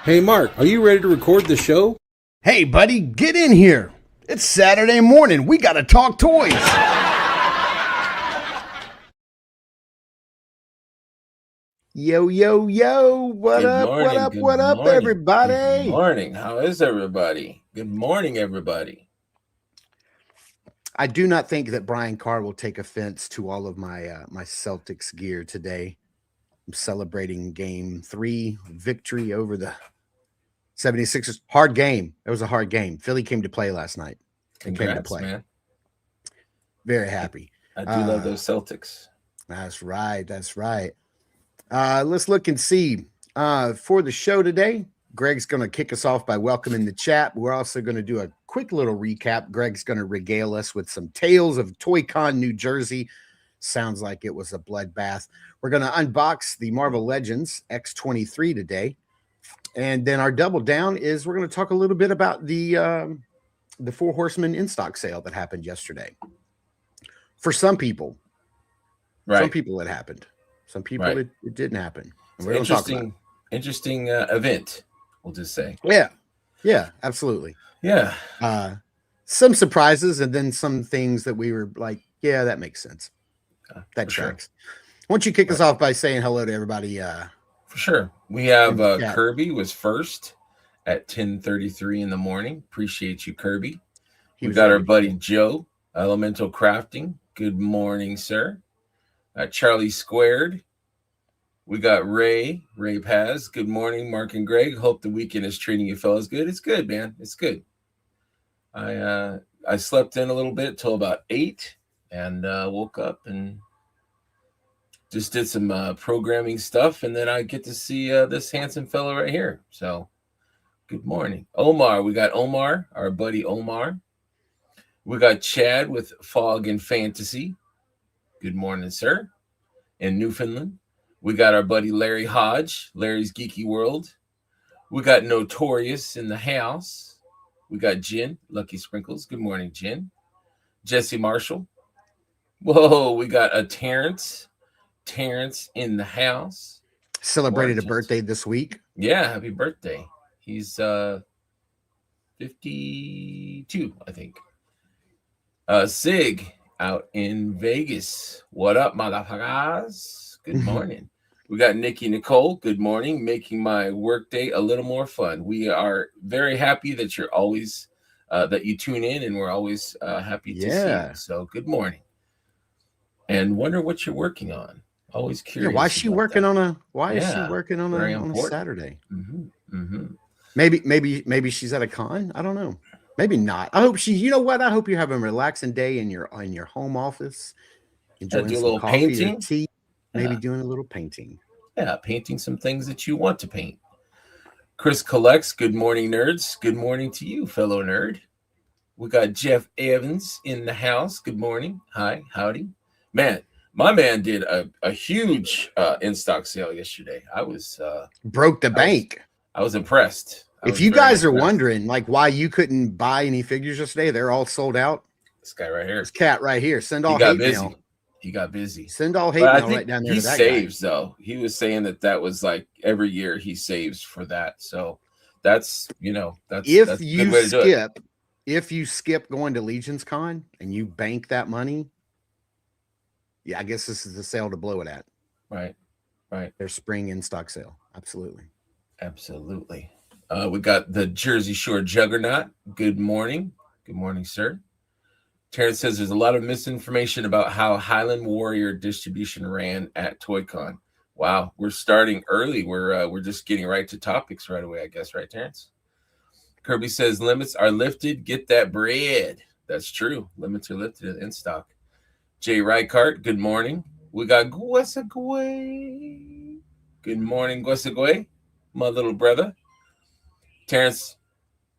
Hey Mark, are you ready to record the show? Hey buddy, get in here. It's Saturday morning. We gotta talk toys. Yo, yo, yo. What Good up, morning, what up, everybody? Good morning. How is everybody? Good morning, everybody. I do not think that Brian Carr will take offense to all of my my Celtics gear today. I'm celebrating game 3 victory over the 76ers. Hard game. It was a hard game. Philly came to play last night. Congrats, came to play. Man. Very happy. I do love those Celtics. That's right. That's right. Let's look and see for the show today. Greg's going to kick us off by welcoming the chat. We're also going to do a quick little recap. Greg's going to regale us with some tales of ToyCon New Jersey. Sounds like it was a bloodbath. We're going to unbox the Marvel Legends X-23 today. And then our double down is we're going to talk a little bit about the 4 Horsemen in stock sale that happened yesterday. For some people, right? Some people it happened. Some people it didn't happen. Interesting event. We'll just say. Yeah, absolutely. Yeah. Some surprises and then some things that we were like, yeah, that makes sense. That tracks. Sure. Why don't you kick us off by saying hello to everybody? For sure. We have Kirby was first at 10:33 in the morning. Appreciate you, Kirby. We got our buddy Joe, Elemental Crafting. Good morning, sir. Charlie Squared. We got Ray Paz. Good morning, Mark and Greg. Hope the weekend is treating you fellas good. It's good, man. It's good. I slept in a little bit till about 8 and woke up and just did some programming stuff, and then I get to see this handsome fellow right here. So good morning. Omar. We got Omar, our buddy Omar. We got Chad with Fog and Fantasy. Good morning, sir. In Newfoundland. We got our buddy Larry Hodge, Larry's Geeky World. We got Notorious in the house. We got Jen, Lucky Sprinkles. Good morning, Jen. Jesse Marshall. Whoa, we got a Terrence in the house. Celebrated a birthday this week. Yeah, happy birthday. He's 52, I think. Sig out in Vegas. What up, motherfuckers? Good morning. We got Nikki Nicole. Good morning. Making my workday a little more fun. We are very happy that you're always that you tune in, and we're always happy to see you. So good morning. And wonder what you're working on. Always curious. Yeah, why is she working on a Saturday? Mm-hmm. Maybe she's at a con. I don't know. Maybe not. I hope you know what? I hope you have a relaxing day in your home office. Enjoying some little coffee painting. Or tea. Maybe doing a little painting. Yeah, painting some things that you want to paint. Chris collects. Good morning, nerds. Good morning to you, fellow nerd. We got Jeff Evans in the house. Good morning. Hi, howdy. Man, my man did a huge in-stock sale yesterday. I was broke the bank. I was impressed. If you guys are wondering like why you couldn't buy any figures yesterday, they're all sold out. This guy right here. This cat right here. Send all hate mail. He got busy. Send all hate mail right down there. He saves though. He was saying that was like every year he saves for that. So that's that's if you skip going to Legion's Con and you bank that money. Yeah, I guess this is the sale to blow it at. Right. Their spring in stock sale. Absolutely. We got the Jersey Shore Juggernaut. Good morning. Good morning, sir. Terrence says there's a lot of misinformation about how Highland Warrior distribution ran at ToyCon. Wow, we're starting early. We're just getting right to topics right away, I guess, right, Terrence? Kirby says limits are lifted. Get that bread. That's true. Limits are lifted in stock. Jay Reichardt, good morning. We got Guesagway. Good morning, Guesagway, my little brother. Terrence,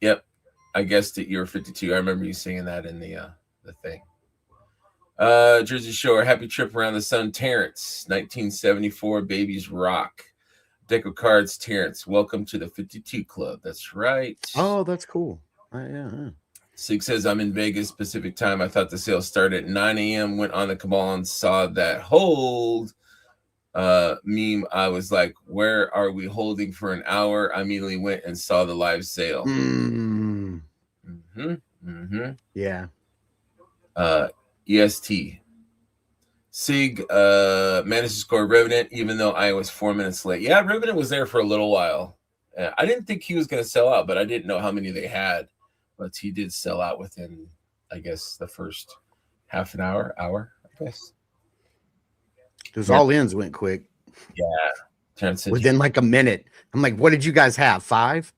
yep, I guessed that you were 52. I remember you saying that in the thing. Jersey Shore, happy trip around the sun, Terrence. 1974, babies rock. Deck of cards, Terrence. Welcome to the 52 Club. That's right. Oh, that's cool. Yeah. Sig says, I'm in Vegas Pacific time. I thought the sale started at 9 a.m. Went on the cabal and saw that hold. meme, I was like, where are we holding for an hour? I immediately went and saw the live sale. Yeah. EST. Sig managed to score Revenant, even though I was 4 minutes late. Yeah, Revenant was there for a little while. I didn't think he was going to sell out, but I didn't know how many they had. But he did sell out within, I guess, the first half an hour, I guess. Those all-ins went quick. Yeah. Within like a minute. I'm like, what did you guys have? 5?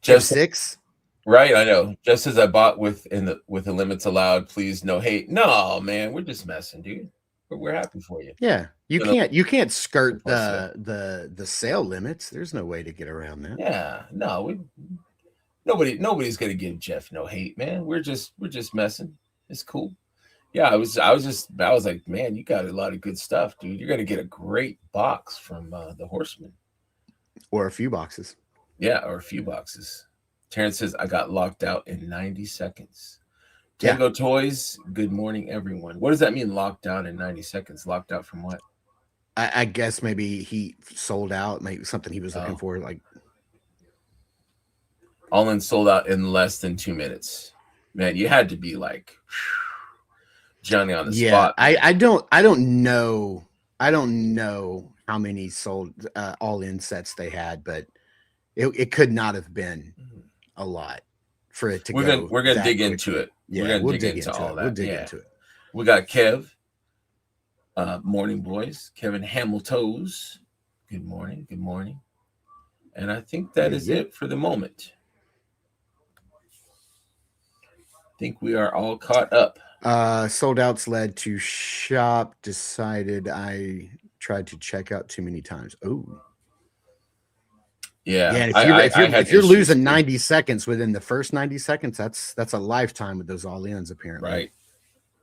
Just 6? Right, I know. Just as I bought with the limits allowed, please no hate. No, man, we're just messing, dude. But we're happy for you. Yeah, you can't skirt the sale limits. There's no way to get around that. Yeah, no, nobody's gonna give Jeff no hate, man. We're just messing. It's cool. Yeah, I was like, man, you got a lot of good stuff, dude. You're gonna get a great box from the Horsemen, or a few boxes. Yeah, or a few boxes. Terrence says, I got locked out in 90 seconds. Tango Toys, good morning, everyone. What does that mean, locked out in 90 seconds? Locked out from what? I guess maybe he sold out, maybe something he was looking for. Like, all in sold out in less than 2 minutes. Man, you had to be like Johnny on the spot. I don't know how many sold all-in sets they had, but it could not have been a lot for it to go. We're gonna dig into it. Yeah, we'll dig into all that. We'll dig into it. We got Kev, morning boys. Kevin Hamiltoes, good morning, and I think that is it for the moment. I think we are all caught up. Sold outs led to shop. Decided I tried to check out too many times. Oh. Yeah, if you're losing 90 seconds within the first 90 seconds, that's a lifetime with those all-ins, apparently. Right.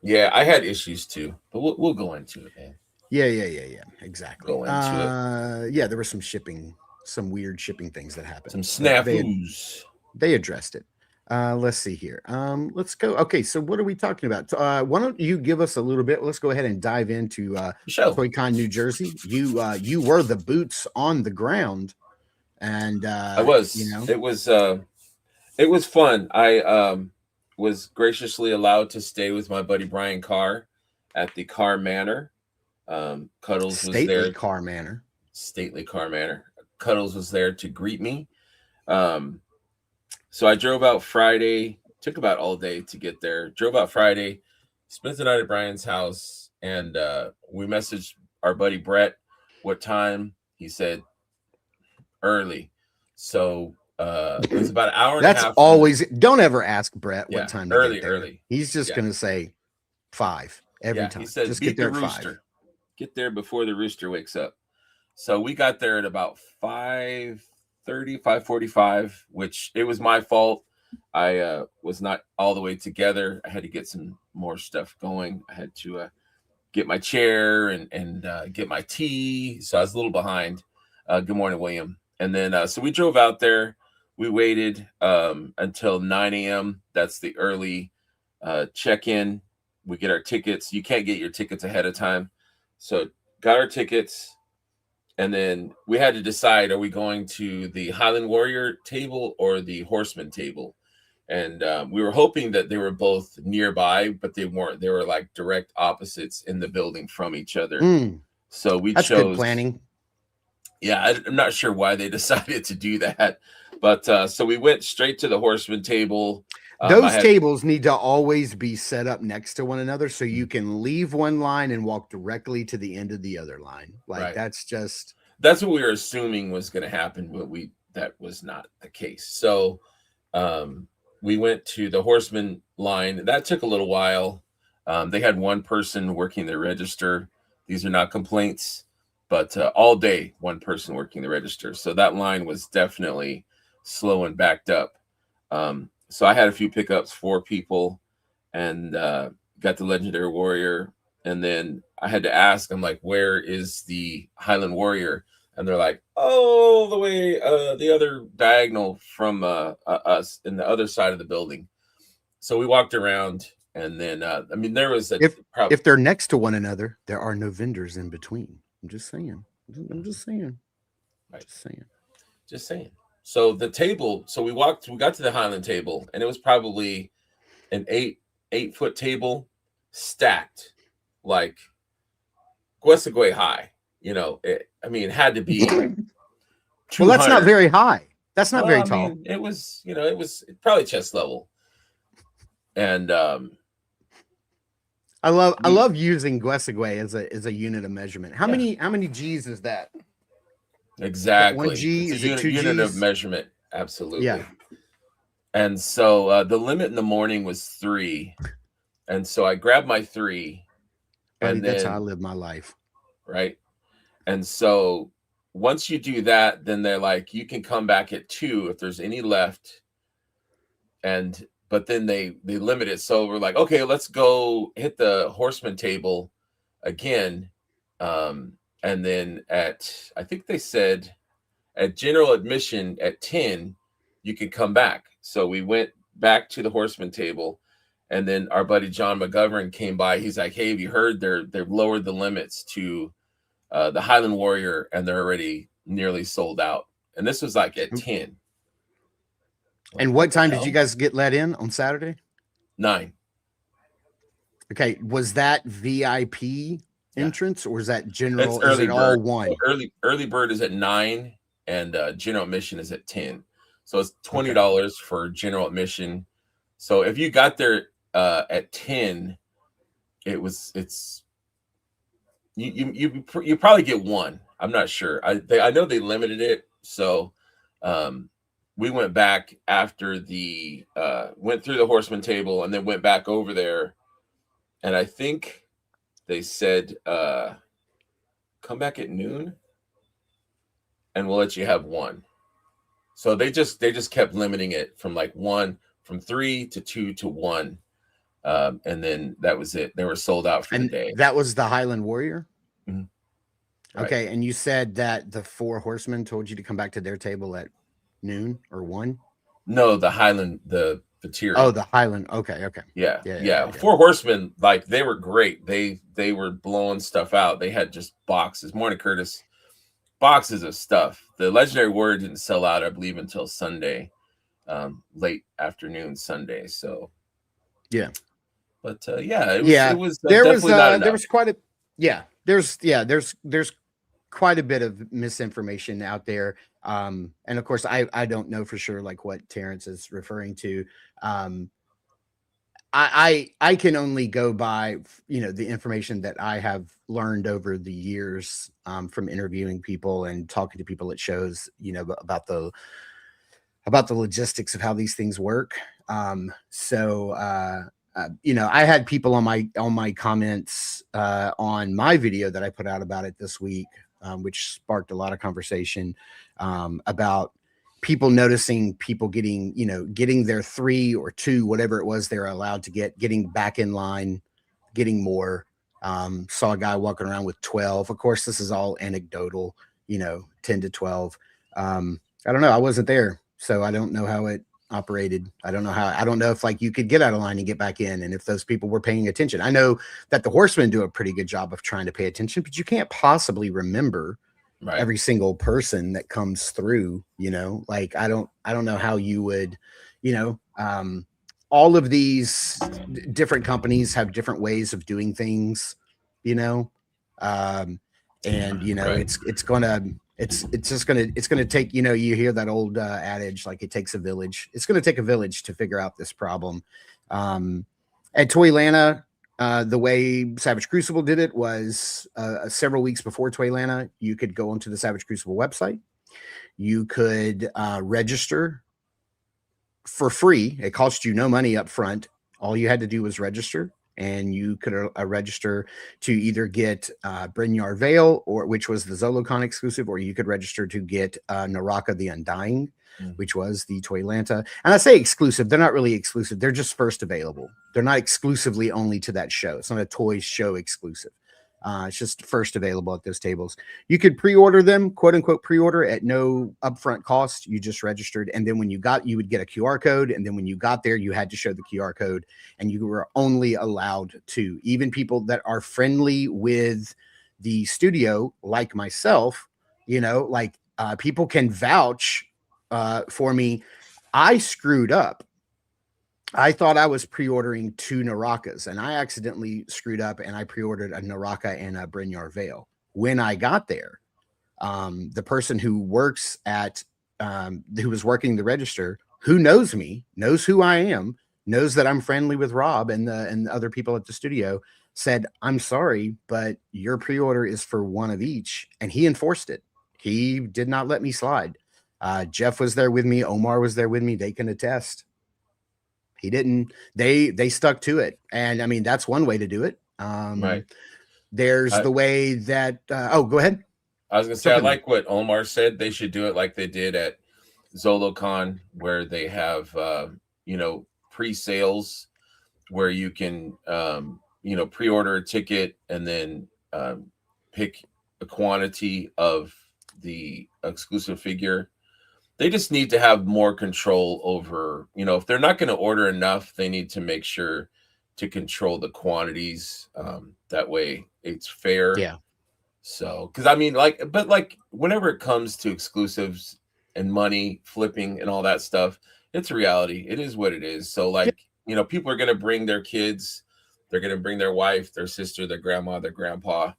Yeah, I had issues too, but we'll go into it, man. Yeah, exactly. Go into it. Yeah, there was some weird shipping things that happened. Some snafus. They addressed it. Let's see here. Let's go. Okay, so what are we talking about? Why don't you give us a little bit? Let's go ahead and dive into Toycon New Jersey. You were the boots on the ground. And I was, it was fun. I was graciously allowed to stay with my buddy Brian Carr at the Carr Manor. Cuddles was there. Stately Carr Manor. Cuddles was there to greet me. So I drove out Friday. Took about all day to get there. Drove out Friday. Spent the night at Brian's house, and we messaged our buddy Brett what time. He said early. So it was about an hour and a half. That's always, don't ever ask Brett what time. Early. He's just going to say 5 every time. He said, just get there at 5. Get there before the rooster wakes up. So we got there at about 5:30, 5:45, which it was my fault. I was not all the way together. I had to get some more stuff going. I had to get my chair and get my tea. So I was a little behind. Good morning, William. And then, so we drove out there. We waited until 9 a.m. That's the early check-in. We get our tickets. You can't get your tickets ahead of time. So got our tickets. And then we had to decide, are we going to the Highland Warrior table or the Horseman table? And we were hoping that they were both nearby, but they weren't. They were like direct opposites in the building from each other. So we chose. Good planning. Yeah, I'm not sure why they decided to do that, but so we went straight to the Horseman table. Those tables need to always be set up next to one another so you can leave one line and walk directly to the end of the other line. Like that's what we were assuming was going to happen, but that was not the case. So we went to the Horseman line. That took a little while. They had one person working the register. These are not complaints. But all day, one person working the register. So that line was definitely slow and backed up. So I had a few pickups for people and got the Legendary Warrior. And then I had to ask, I'm like, where is the Highland Warrior? And they're like, oh, the way the other diagonal from us in the other side of the building. So we walked around. And then, there was if they're next to one another, there are no vendors in between. I'm just saying. I'm just saying. Right. Just saying. Just saying. So the table, so we got to the Highland table, and it was probably an 8-foot table stacked like Guesagüe high. You know, it had to be Well, that's not very high. That's not very tall. It was, it was probably chest level. And I love using Guesagüe as a unit of measurement. How many G's is that? Exactly. 1 G? Is it 2 G's? Unit of measurement. Absolutely. Yeah. And so the limit in the morning was 3. And so I grabbed my 3. And that's how I live my life. Right. And so once you do that, then they're like, you can come back at 2 if there's any left. But then they limit it. So we're like, okay, let's go hit the Horseman table again. And then I think they said at general admission at 10, you could come back. So we went back to the Horseman table, and then our buddy John McGovern came by. He's like, hey, have you heard they've lowered the limits to the Highland Warrior, and they're already nearly sold out. And this was like at 10. And what time did you guys get let in on Saturday? 9. Okay. Was that VIP entrance, or is that general? It's early is it bird. All one? So early bird is at 9, and general admission is at 10. So it's $20 for general admission. So if you got there at 10, you probably get 1. I'm not sure. I know they limited it. So we went back after went through the Horseman table, and then went back over there. And I think they said, come back at noon and we'll let you have 1. So they just kept limiting it from like 1, from 3 to 2 to 1. And then that was it. They were sold out for the day. That was the Highland Warrior. Mm-hmm. Okay. Right. And you said that the 4 Horsemen told you to come back to their table at noon or 1? No, the Highland, the tier. Oh, the Highland. Okay. Yeah. 4 Horsemen, like, they were great. They were blowing stuff out. They had just boxes. Morning, Curtis. Boxes of stuff. The Legendary Warrior didn't sell out, I believe, until Sunday, late afternoon Sunday. So yeah. But it was there's quite a bit of misinformation out there. And of course, I don't know for sure like what Terrence is referring to. I can only go by, the information that I have learned over the years from interviewing people and talking to people at shows, about the logistics of how these things work. I had people on my comments on my video that I put out about it this week, which sparked a lot of conversation about people noticing people getting their 3 or 2, whatever it was they're allowed to getting back in line, getting more. Saw a guy walking around with 12. Of course, this is all anecdotal, 10 to 12. I don't know. I wasn't there, so I don't know how it operated. I don't know if like you could get out of line and get back in, and if those people were paying attention. I know that the Horsemen do a pretty good job of trying to pay attention, but you can't possibly remember every single person that comes through, like I don't know how you would, all of these different companies have different ways of doing things, it's gonna take, you hear that old adage, like it takes a village. It's gonna take a village to figure out this problem. At Toylanta, the way Savage Crucible did it was several weeks before Toylanta, you could go onto the Savage Crucible website. You could register for free. It cost you no money up front. All you had to do was register, and you could register to either get Brynjar Vale, which was the Zolocon exclusive, or you could register to get Naraka the Undying, which was the Toylanta. And I say exclusive, they're not really exclusive. They're just first available. They're not exclusively only to that show. It's not a toy show exclusive. It's just first available at those tables. You could pre-order them, quote unquote, pre-order at no upfront cost. You just registered. And then when you would get a QR code. And then when you got there, you had to show the QR code, and you were only allowed to, even people that are friendly with the studio, like myself, like people can vouch for me. I screwed up. I thought I was pre-ordering 2 Narakas, and I accidentally screwed up, and I pre-ordered a Naraka and a Brynjar Veil. When I got there, the person who works at who was working the register, who knows me, knows who I am, knows that I'm friendly with Rob and the other people at the studio, said, "I'm sorry, but your pre-order is for one of each," and he enforced it. He did not let me slide. Jeff was there with me. Omar was there with me. They can attest. He didn't. They stuck to it, and I mean that's one way to do it. Right. There's the way that. Oh, go ahead. I was gonna say I like what Omar said. They should do it like they did at ZoloCon, where they have pre-sales where you can pre-order a ticket and then pick a quantity of the exclusive figure. They just need to have more control over, if they're not going to order enough, they need to make sure to control the quantities. That way it's fair. Yeah. So, because I mean, whenever it comes to exclusives and money flipping and all that stuff, it's a reality. It is what it is. So, people are going to bring their kids, they're going to bring their wife, their sister, their grandma, their grandpa.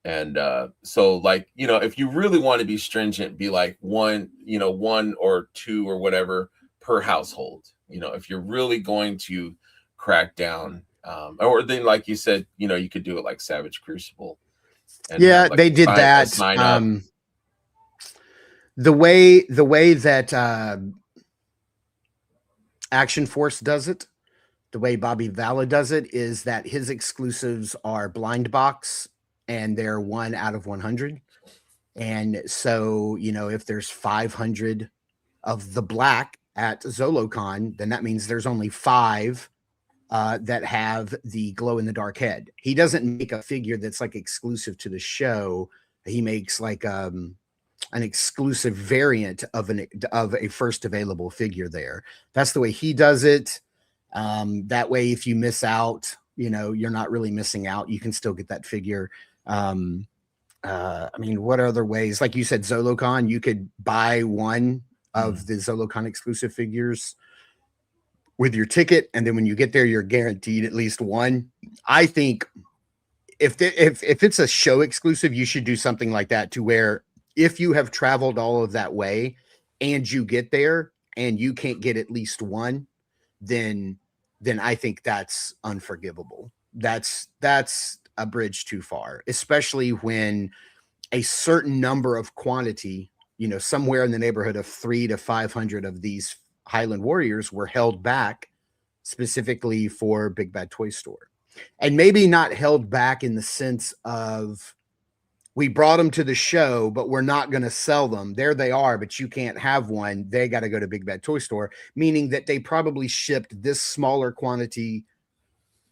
And if you really want to be stringent, be like one or two or whatever per household. If you're really going to crack down, or then like you said, you could do it like Savage Crucible. Yeah, they did that. The way that Action Force does it, the way Bobby Vala does it, is that his exclusives are blind box. And they're 1 out of 100. And so, if there's 500 of the black at ZoloCon, then that means there's only 5 that have the glow in the dark head. He doesn't make a figure that's like exclusive to the show. He makes like an exclusive variant of a first available figure there. That's the way he does it. That way, if you miss out, you're not really missing out. You can still get that figure. I mean, what other ways? Like you said, ZoloCon, you could buy one of the ZoloCon exclusive figures with your ticket, and then when you get there, you're guaranteed at least one. I think if it's a show exclusive, you should do something like that, to where if you have traveled all of that way and you get there and you can't get at least one, then I think that's unforgivable. That's a bridge too far, especially when a certain number of quantity, somewhere in the neighborhood of 300 to 500 of these Highland Warriors were held back specifically for Big Bad Toy Store. And maybe not held back in the sense of we brought them to the show, but we're not going to sell them. There they are, but you can't have one. They got to go to Big Bad Toy Store, meaning that they probably shipped this smaller quantity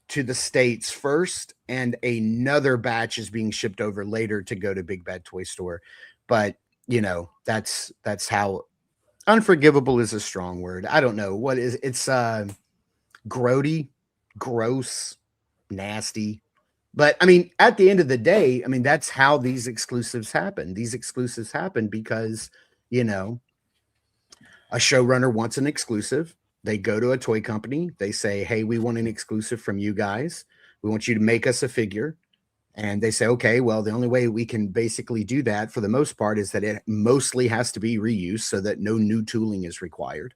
to the States first, and another batch is being shipped over later to go to Big Bad Toy Store. But that's how unforgivable is a strong word. I don't know what is. It's grody, gross, nasty. But I mean, at the end of the day, I mean, that's how these exclusives happen. These exclusives happen because, a showrunner wants an exclusive. They go to a toy company. They say, hey, we want an exclusive from you guys. We want you to make us a figure. And they say, okay, well, the only way we can basically do that for the most part is that it mostly has to be reused so that no new tooling is required.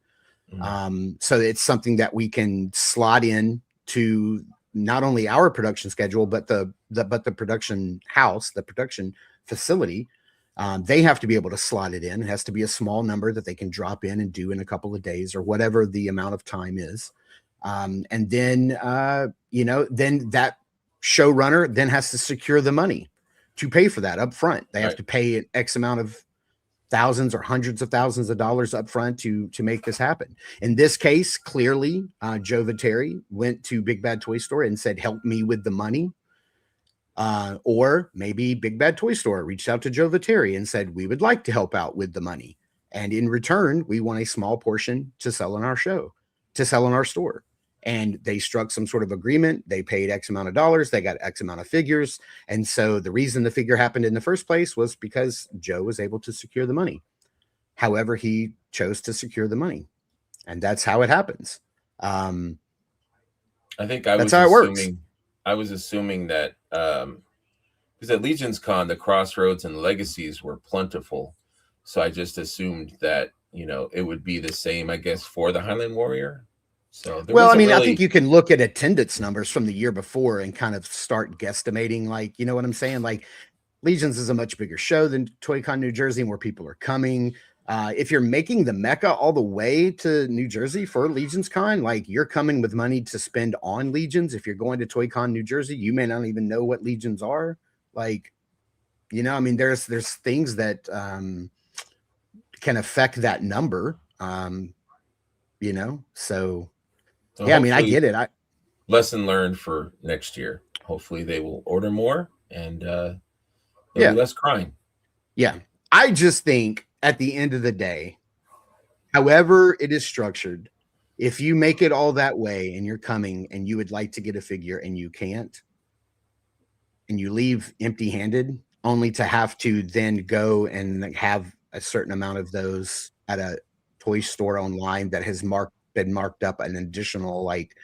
So it's something that we can slot in to not only our production schedule, but the production house, the production facility. They have to be able to slot it in. It has to be a small number that they can drop in and do in a couple of days or whatever the amount of time is. And then, then that showrunner then has to secure the money to pay for that up front. They have to pay an X amount of thousands or hundreds of thousands of dollars up front to make this happen. In this case, clearly, Joe Viteri went to Big Bad Toy Store and said, help me with the money. Or maybe Big Bad Toy Store reached out to Joe Viteri and said, we would like to help out with the money. And in return, we want a small portion to sell on our show, to sell in our store. and they struck some sort of agreement. They paid X amount of dollars. They got X amount of figures. And so the reason the figure happened in the first place was because Joe was able to secure the money. However, he chose to secure the money, and that's how it happens. I think that's how it works. I was assuming that because at Legion's Con, the Crossroads and Legacies were plentiful. So I just assumed that, you know, it would be the same, I guess, for the Highland Warrior. So well, I mean, I think you can look at attendance numbers from the year before and kind of start guesstimating, like, you know what I'm saying? Like, Legions is a much bigger show than ToyCon New Jersey, where people are coming. If you're making the Mecca all the way to New Jersey for Legions Con, like, you're coming with money to spend on Legions. If you're going to ToyCon New Jersey, you may not even know what Legions are. Like, you know, I mean, there's things that can affect that number, you know, so yeah, I mean, I get it. Lesson learned for next year. Hopefully they will order more and there'll be less crying. Yeah. I just think at the end of the day, however it is structured, if you make it all that way and you're coming and you would like to get a figure and you can't, and you leave empty-handed, only to have to then go and have a certain amount of those at a toy store online that has been marked up an additional, like,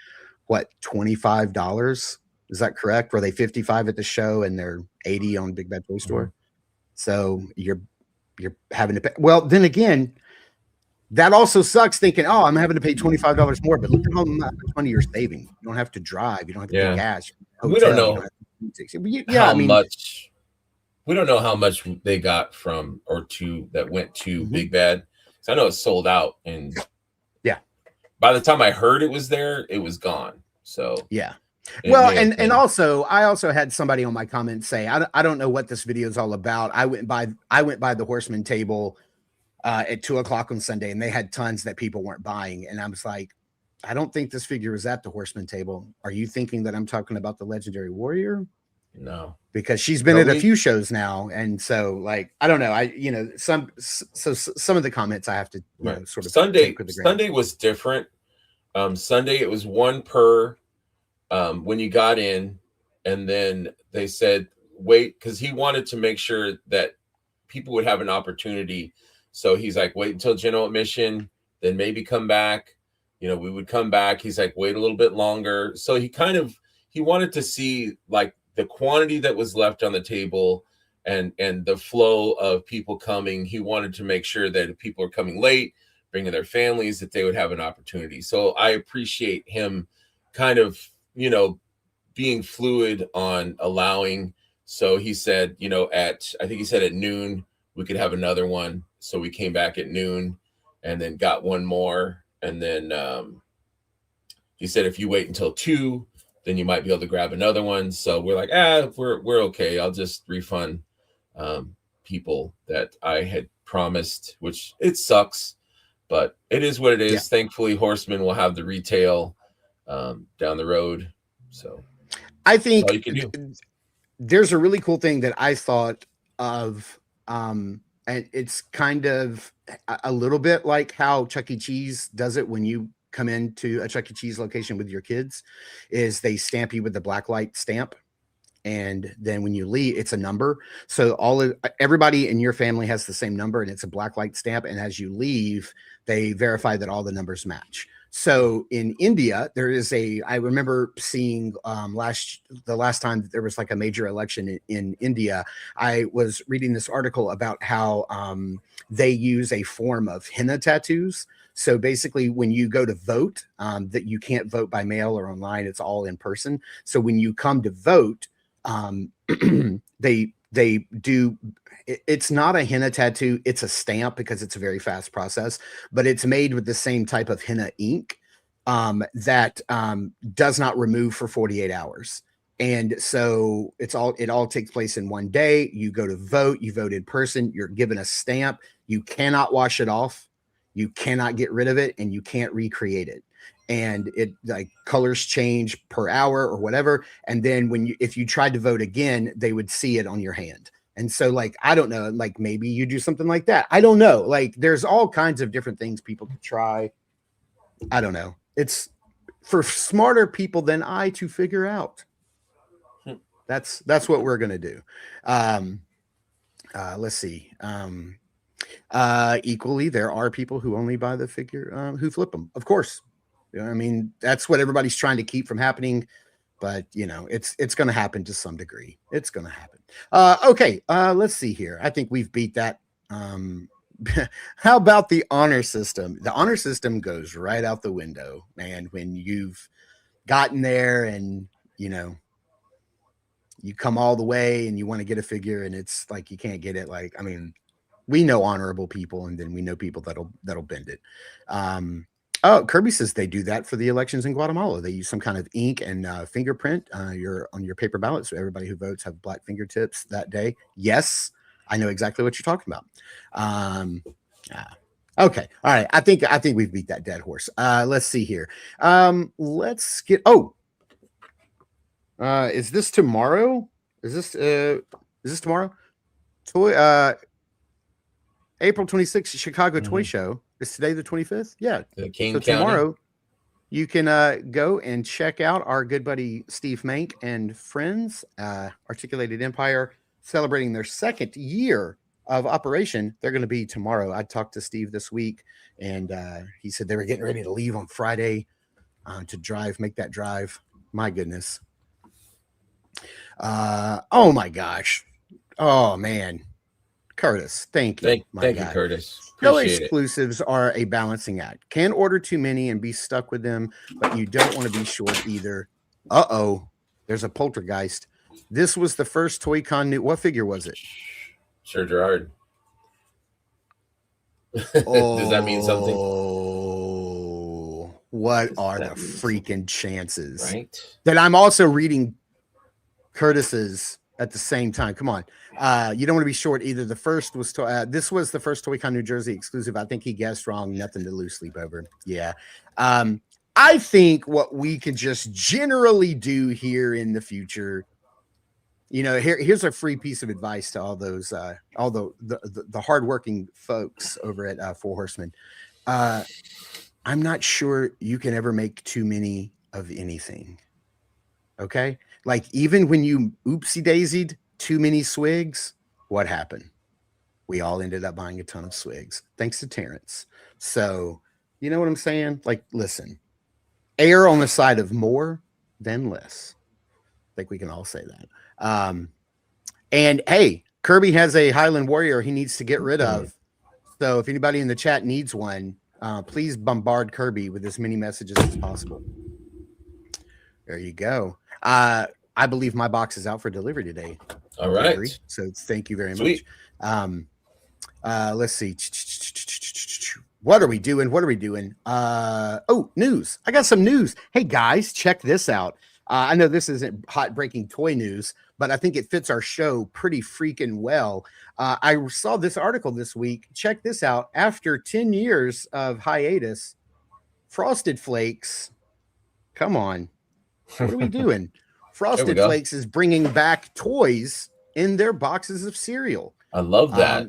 what, $25? Is that correct? Were they $55 at the show and they're $80 on Big Bad Toy Store? Mm-hmm. So you're having to pay. Well, then again, that also sucks, thinking, oh, I'm having to pay $25 more, but look at how much money you're saving. You don't have to drive. You don't have to pay gas. We don't know much. We don't know how much they got from that went to Big Bad. So I know it's sold out, and by the time I heard it was there, it was gone. So yeah. Well, and also, I also had somebody on my comment say, I don't know what this video is all about. I went by the Horsemen table at 2:00 on Sunday, and they had tons that people weren't buying, and I was like, I don't think this figure is at the Horsemen table. Are you thinking that I'm talking about the Legendary Warrior? No, because she's been at a few shows now, and so, like, I don't know. Some of the comments I have to sort of Sunday was different. Sunday it was one per when you got in, and then they said wait, because he wanted to make sure that people would have an opportunity. So he's like, wait until general admission, then maybe come back. You know, we would come back. He's like, wait a little bit longer. So he wanted to see, like, the quantity that was left on the table and the flow of people coming. He wanted to make sure that if people are coming late, bringing their families, that they would have an opportunity. So I appreciate him kind of, being fluid on allowing. So he said, I think he said at noon, we could have another one. So we came back at noon and then got one more. And then he said, if you wait until 2, then you might be able to grab another one. So we're like, we're okay. I'll just refund people that I had promised, which it sucks, but it is what it is. Yeah. Thankfully, Horsemen will have the retail down the road. So I think there's a really cool thing that I thought of, and it's kind of a little bit like how Chuck E. Cheese does it when you come into a Chuck E. Cheese location with your kids, is they stamp you with the black light stamp. And then when you leave, it's a number. So everybody in your family has the same number, and it's a black light stamp. And as you leave, they verify that all the numbers match. So in India, there is I remember seeing the last time that there was like a major election in India, I was reading this article about how they use a form of henna tattoos. So basically, when you go to vote, that you can't vote by mail or online, it's all in person. So when you come to vote, they do, it's not a henna tattoo, it's a stamp, because it's a very fast process, but it's made with the same type of henna ink that does not remove for 48 hours. And so it all takes place in one day. You go to vote, you vote in person, you're given a stamp, you cannot wash it off, you cannot get rid of it, and you can't recreate it. And it, like, colors change per hour or whatever. And then if you tried to vote again, they would see it on your hand. And so, like, I don't know, like, maybe you do something like that. I don't know. Like, there's all kinds of different things people could try. I don't know. It's for smarter people than I to figure out. That's what we're going to do. Let's see. Equally, there are people who only buy the figure, who flip them. Of course. I mean, that's what everybody's trying to keep from happening. But, you know, it's going to happen to some degree. It's going to happen. Okay. Let's see here. I think we've beat that. How about the honor system? The honor system goes right out the window, man, when you've gotten there and, you know, you come all the way and you want to get a figure and it's like you can't get it. Like, I mean, we know honorable people, and then we know people that'll bend it. Oh, Kirby says they do that for the elections in Guatemala. They use some kind of ink and fingerprint on your paper ballot, so everybody who votes have black fingertips that day. Yes, I know exactly what you're talking about. Okay, all right. I think we've beat that dead horse. Let's see here. Let's get. Oh, is this tomorrow? Is this tomorrow? April 26th, Chicago Toy Show. Is today the 25th? Yeah. So tomorrow, you can go and check out our good buddy Steve Mank and friends, Articulated Empire, celebrating their 2nd year of operation. They're going to be tomorrow. I talked to Steve this week, and he said they were getting ready to leave on Friday to make that drive. My goodness. Oh, my gosh. Oh, man. Curtis, thank you. Thank you, Curtis. No exclusives are a balancing act. Can order too many and be stuck with them, but you don't want to be short either. There's a poltergeist. This was the first Toycon New. What figure was it? Sir Gerard. Does that mean something? What are the freaking chances? Right. That I'm also reading Curtis's at the same time. Come on. You don't want to be short either. The first was this was the first Toycon New Jersey exclusive. I think he guessed wrong. Nothing to lose sleep over. Yeah. I think what we can just generally do here in the future, you know, here's a free piece of advice to all those all the hardworking folks over at Four Horsemen. I'm not sure you can ever make too many of anything. Okay. Like even when you oopsie daisied too many swigs, what happened? We all ended up buying a ton of swigs, thanks to Terrence. So, you know what I'm saying? Like, listen, err on the side of more than less. I think we can all say that. And hey, Kirby has a Highland Warrior he needs to get rid of. So if anybody in the chat needs one, please bombard Kirby with as many messages as possible. There you go. I believe my box is out for delivery today. All right. So thank you very much. Let's see. What are we doing? Oh, news. I got some news. Hey guys, check this out. I know this isn't hot breaking toy news, but I think it fits our show pretty freaking well. I saw this article this week. Check this out. After 10 years of hiatus, Frosted Flakes, come on. What are we doing? Frosted Flakes is bringing back toys in their boxes of cereal. I love that.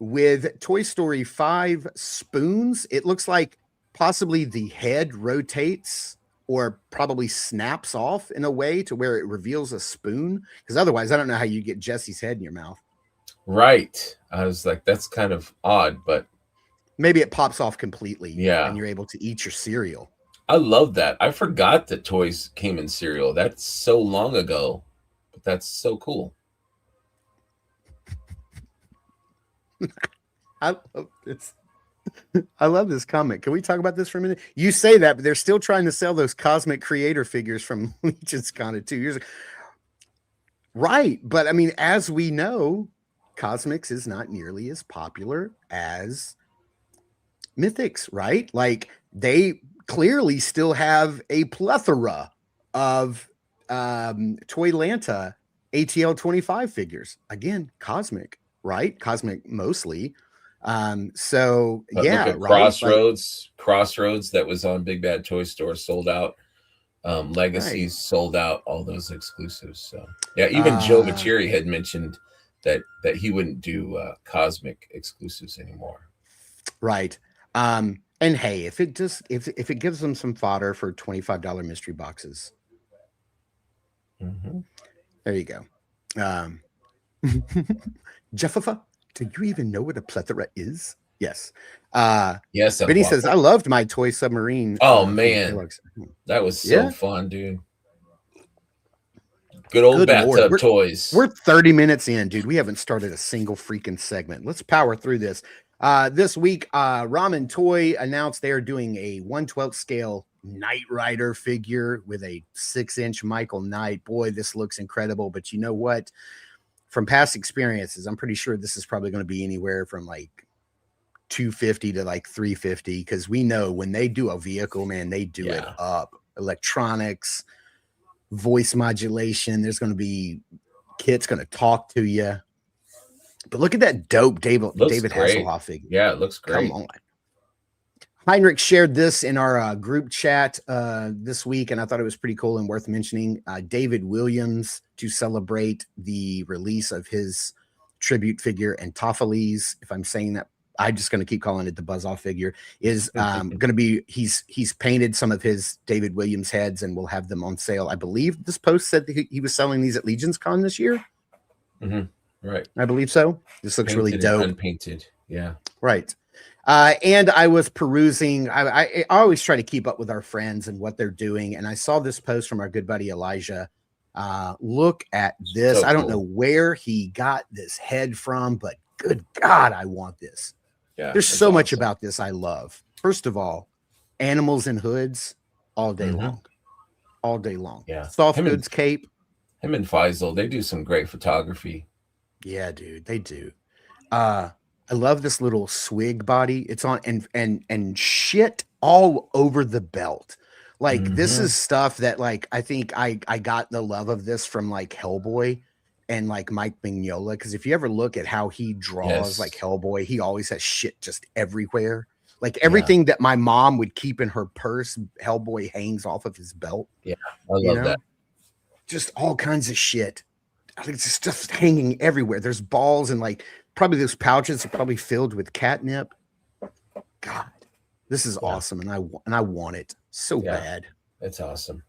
With Toy Story 5 spoons, it looks like possibly the head rotates or probably snaps off in a way to where it reveals a spoon. Because otherwise, I don't know how you get Jesse's head in your mouth. Right. I was like, that's kind of odd, but maybe it pops off completely. Yeah. And you're able to eat your cereal. I love that. I forgot that toys came in cereal. That's so long ago, but that's so cool. I love this comment. Can we talk about this for a minute? You say that, but they're still trying to sell those Cosmic Creator figures from Legion's Con 2 years ago. Right. But I mean, as we know, Cosmics is not nearly as popular as Mythics, right? Like they clearly still have a plethora of Toylanta ATL 25 figures. Again, Cosmic, right? Cosmic mostly. So but yeah, look at right? Crossroads that was on Big Bad Toy Store sold out. Legacies sold out, all those exclusives. So yeah, even Joe Vacheri had mentioned that he wouldn't do Cosmic exclusives anymore. Right. And And hey, if it gives them some fodder for $25 mystery boxes, there you go. Jeffifa, do you even know what a plethora is? Yes. Yes. Benny says, I loved my toy submarine. Oh, man. That was so fun, dude. Good old bathtub toys. We're 30 minutes in, dude. We haven't started a single freaking segment. Let's power through this. This week, Ramen Toy announced they are doing a 1/12 scale Knight Rider figure with a 6-inch Michael Knight. Boy, this looks incredible. But you know what? From past experiences, I'm pretty sure this is probably going to be anywhere from like $250 to like $350, because we know when they do a vehicle, man, they do it up. Electronics, voice modulation. There's going to be Kit's going to talk to you. But look at that dope David Hasselhoff figure. Yeah, it looks great. Come on. Heinrich shared this in our group chat this week, and I thought it was pretty cool and worth mentioning. David Williams, to celebrate the release of his tribute figure, and Antophiles, if I'm saying that, I'm just going to keep calling it the Buzz Off figure, is going to be, he's painted some of his David Williams heads, and we'll have them on sale. I believe this post said that he was selling these at Legion's Con this year. Right. I believe so. This looks really dope. Unpainted. Yeah. Right. And I was perusing. I always try to keep up with our friends and what they're doing. And I saw this post from our good buddy Elijah. Look at this. So I don't know where he got this head from, but good God, I want this. Yeah, there's so much about this I love. First of all, animals in hoods all day long. All day long. Yeah. Soft goods cape. Him and Faisal, they do some great photography. Yeah, dude, they do. I love this little swig body. It's on and shit all over the belt. Like this is stuff that, like, I think I got the love of this from like Hellboy and like Mike Mignola, because if you ever look at how he draws like Hellboy, he always has shit just everywhere. Like everything that my mom would keep in her purse, Hellboy hangs off of his belt. Yeah, I love that. Just all kinds of shit. It's just hanging everywhere. There's balls and like probably those pouches are probably filled with catnip. God, this is awesome, and I want it so bad. That's awesome.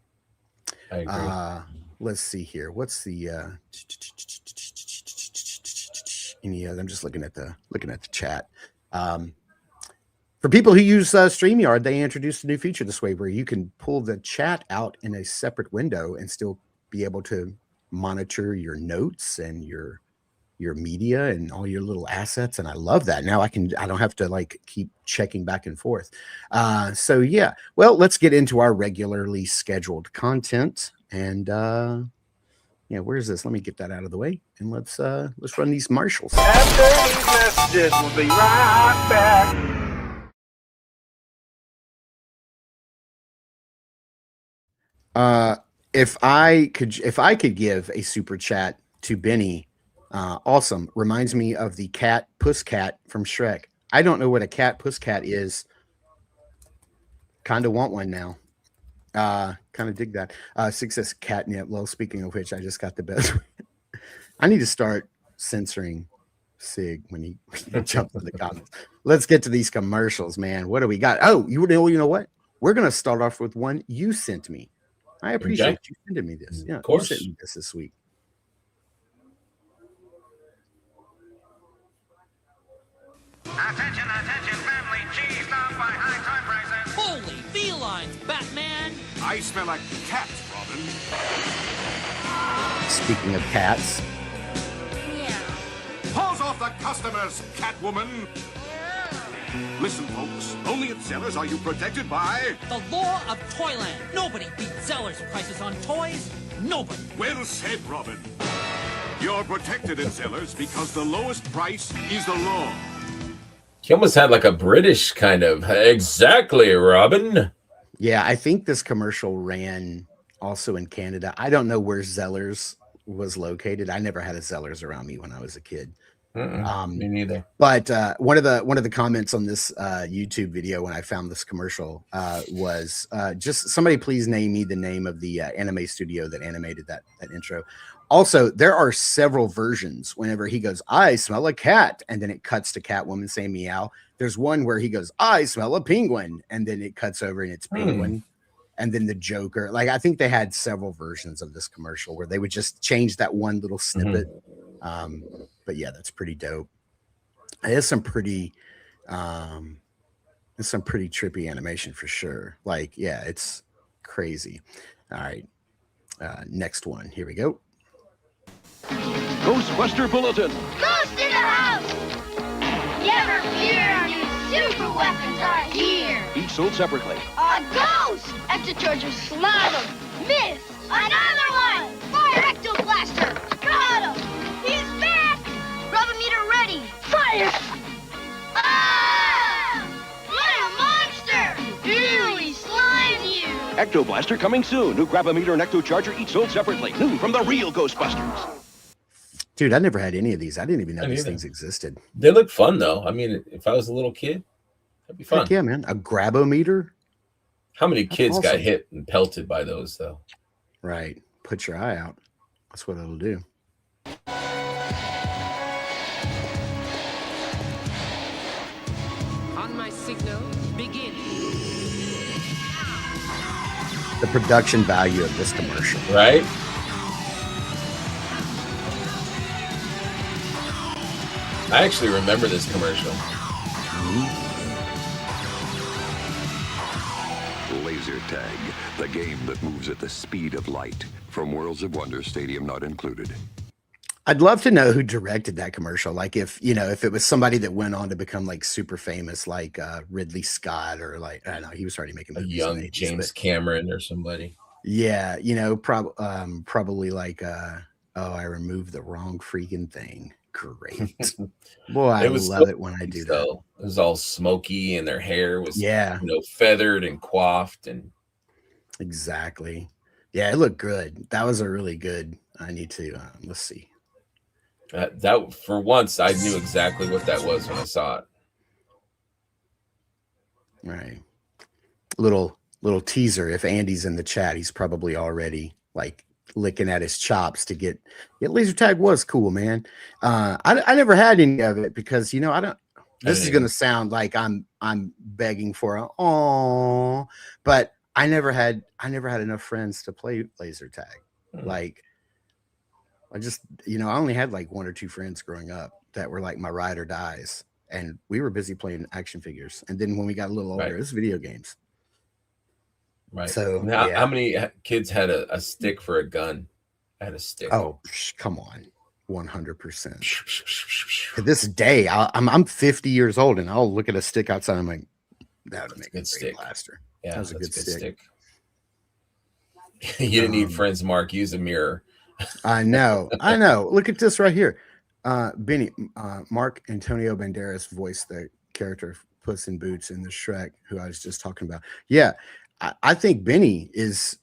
I agree. Let's see here. What's the any other? I'm just looking at the chat. For people who use StreamYard, they introduced a new feature this way where you can pull the chat out in a separate window and still be able to monitor your notes and your media and all your little assets. And I love that. Now I don't have to like keep checking back and forth. So yeah, well, let's get into our regularly scheduled content. And yeah, where's this? Let me get that out of the way, and let's run these marshals. After these messages, we'll be right back. If I could give a super chat to Benny, awesome. Reminds me of the puss cat from Shrek. I don't know what a puss cat is. Kind of want one now. Kind of dig that. Success catnip. Well, speaking of which, I just got the best. I need to start censoring Sig when he jumps in the comments. Let's get to these commercials, man. What do we got? Oh, you know what? We're gonna start off with one you sent me. I appreciate you sending me this. Yeah, of course. You sent me this week. Attention, family. Cheese down by high time prices. Holy felines, Batman. I smell a cat, Robin. Speaking of cats. Paws off the customers, Catwoman. Listen, folks, only at Zellers are you protected by the law of Toyland. Nobody beats Zellers prices on toys. Nobody. Well said, Robin. You're protected at Zellers because the lowest price is the law. He almost had like a British kind of. Exactly, Robin. Yeah, I think this commercial ran also in Canada. I don't know where Zellers was located. I never had a Zellers around me when I was a kid. Me neither. But one of the comments on this YouTube video when I found this commercial was just somebody please name me the name of the anime studio that animated that intro. Also, there are several versions. Whenever he goes, I smell a cat, and then it cuts to Catwoman saying meow. There's one where he goes, I smell a penguin, and then it cuts over and it's penguin. And then the Joker. Like, I think they had several versions of this commercial where they would just change that one little snippet. But yeah, that's pretty dope. It's some pretty trippy animation for sure. Like, yeah, it's crazy. All right. Next one. Here we go. Ghostbuster Bulletin. Ghost in the house! Never fear, our new super weapons are here! Each sold separately. A ghost! Extra-charger slam him! Miss! Another one! Fire Ecto Blaster! Got him! He's back! Rubber-meter ready! Fire! Ah! What a monster! Ew, he slimed you! Ecto Blaster coming soon. New Grab-A-Meter and Ecto Charger each sold separately. New from the real Ghostbusters. Dude, I never had any of these. I didn't even know these things existed. They look fun, though. I mean, if I was a little kid, that'd be fun. Heck yeah, man. A Grab-O-Meter? How many kids got hit and pelted by those, though? Right. Put your eye out. That's what it'll do. On my signal, begin. The production value of this commercial. Right? I actually remember this commercial. Laser Tag, the game that moves at the speed of light. From Worlds of Wonder Stadium not included. I'd love to know who directed that commercial. Like if it was somebody that went on to become like super famous, like Ridley Scott, or like, I don't know, he was already making movies. A young James Cameron or somebody. Yeah, probably like I removed the wrong freaking thing. Great. Boy, I love it when I do that. It was all smoky and their hair was feathered and coiffed and exactly. Yeah, it looked good. That was a really good. I need to let's see. That for once I knew exactly what that was when I saw it. Right. Little teaser. If Andy's in the chat, he's probably already like licking at his chops to get laser tag. Was cool, man. I never had any of it because I don't. This is gonna sound like I'm begging for a but I never had enough friends to play laser tag. Like I just I only had like one or two friends growing up that were like my ride or dies, and we were busy playing action figures. And then when we got a little older, it was video games. Right. So how many kids had a stick for a gun? I had a stick. Oh, come on. 100%. To this day, I'm 50 years old and I'll look at a stick outside. I'm like, that would make a good stick blaster. Yeah, that was a good stick. You didn't need friends, Mark. Use a mirror. I know. Look at this right here. Benny, Mark Antonio Banderas voiced the character Puss in Boots in the Shrek, who I was just talking about. Yeah. I think Benny is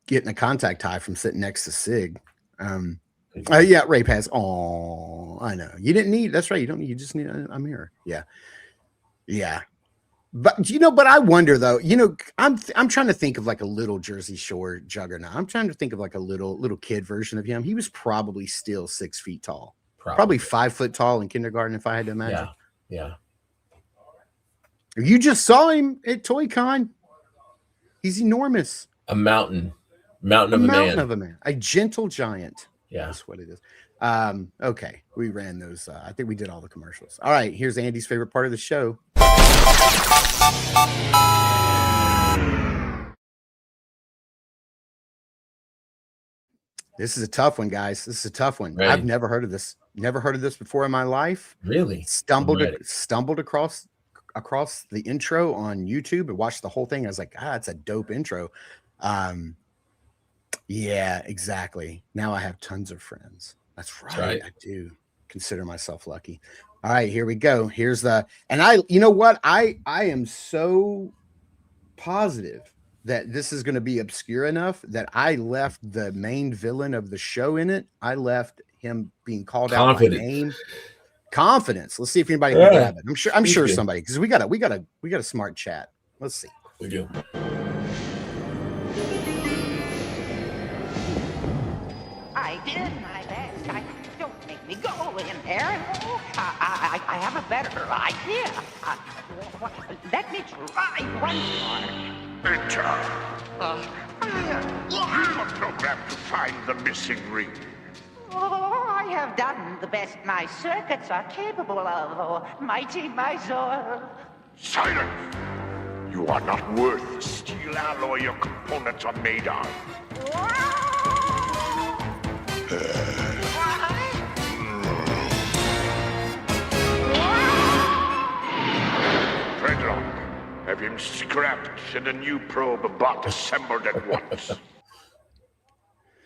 getting a contact high from sitting next to Sig. Yeah, Ray Pass. Oh, I know. You didn't need. That's right. You just need a mirror. Yeah. But but I wonder though. I'm trying to think of like a little Jersey Shore juggernaut. I'm trying to think of like a little kid version of him. He was probably still 6 feet tall. Probably 5 foot tall in kindergarten, if I had to imagine. Yeah. You just saw him at ToyCon. He's enormous. A mountain of a man. A gentle giant. Yeah, that's what it is. Okay, we ran those. I think we did all the commercials. All right, here's Andy's favorite part of the show. This is a tough one, guys. This is a tough one. Right. I've never heard of this. Never heard of this before in my life. Really? Stumbled across the intro on YouTube and watched the whole thing. I was like, it's a dope intro. Yeah, exactly. Now I have tons of friends. That's right. I do consider myself lucky. All right, here we go. Here's you know what? I am so positive that this is going to be obscure enough that I left the main villain of the show in it. I left him being called out by name. Confidence. Let's see if anybody can grab it. I'm sure somebody, because we got a smart chat. Let's see. We do. I did my best. Don't make me go in there. I have a better idea. Let me try once more. Enter. You are programmed to find the missing ring. Oh, I have done the best my circuits are capable of, oh, mighty Mysore. Silence! You are not worth the steel alloy your components are made of. Dreadlock, have him scrapped and a new probe bot assembled at once.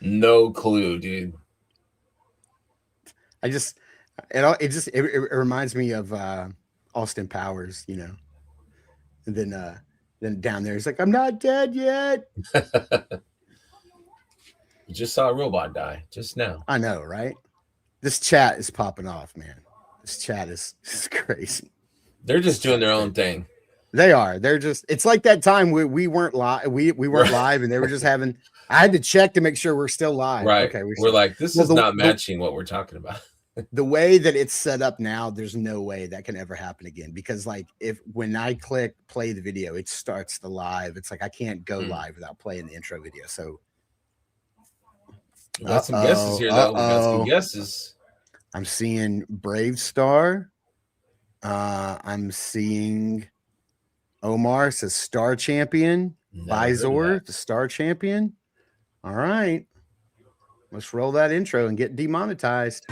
No clue, dude. It reminds me of Austin Powers, you know. And then down there, he's like, "I'm not dead yet." You just saw a robot die just now. I know, right? This chat is popping off, man. This chat is crazy. They're just doing their own thing. They are. They're just. It's like that time we weren't live. We weren't live, and they were just having. I had to check to make sure we're still live. Right. Okay. We're like, this is not matching what we're talking about. The way that it's set up now, there's no way that can ever happen again, because like when I click play the video, it starts the live. It's like I can't go live without playing the intro video. So we got some guesses here, though. We got some guesses. I'm seeing Brave Star. I'm seeing Omar says Star Champion. Visor, the Star Champion. All right. Let's roll that intro and get demonetized.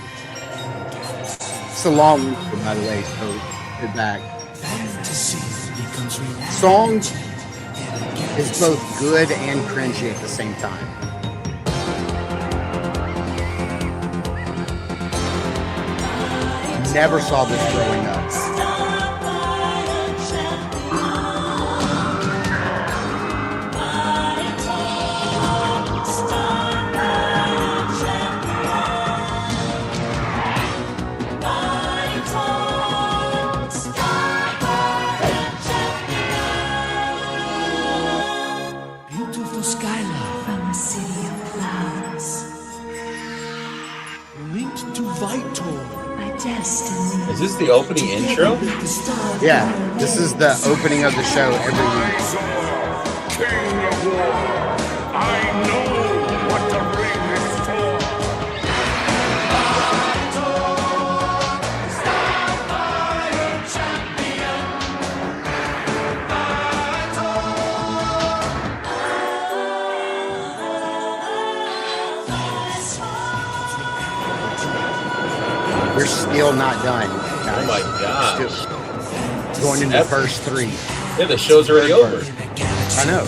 It's a long intro, by the way, so get back. Song is both good and cringy at the same time. Never saw this growing up. Is this the opening intro? Yeah, this is the opening of the show every week. King of War, I know what the ring is for. We're still not done, guys. Oh my god. Still going into the first three. Yeah, the show's already over. I know.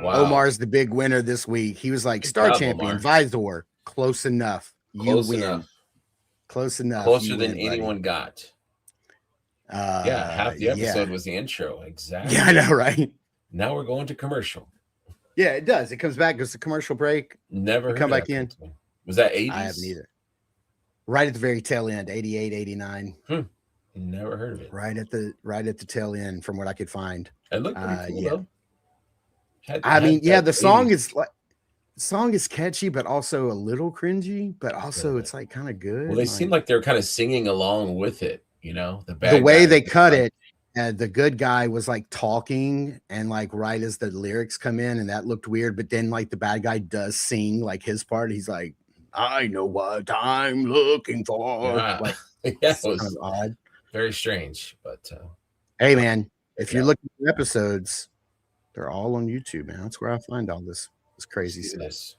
Wow. Omar's the big winner this week. He was like, Star Champion, Visor, close enough. You win. Close enough. Closer than anyone got. Yeah, half the episode was the intro. Exactly. Yeah, I know, right? Now we're going to commercial. Yeah, it does. It comes back, goes to commercial break. Never come back in. Was that 80s? I haven't either. Right at the very tail end, 88, 89. Never heard of it. Right at the tail end, from what I could find. It looked pretty cool, though. The song is catchy, but also a little cringy, but also it's like kind of good. Well, they seem like they're kind of singing along with it, you know, the way they cut it. And the good guy was like talking, and like right as the lyrics come in, and that looked weird. But then like the bad guy does sing like his part. He's like, I know what I'm looking for. Yeah. Like, it was kind of odd. Very strange. But hey man, if you're looking for episodes, they're all on YouTube, man. That's where I find all this crazy stuff.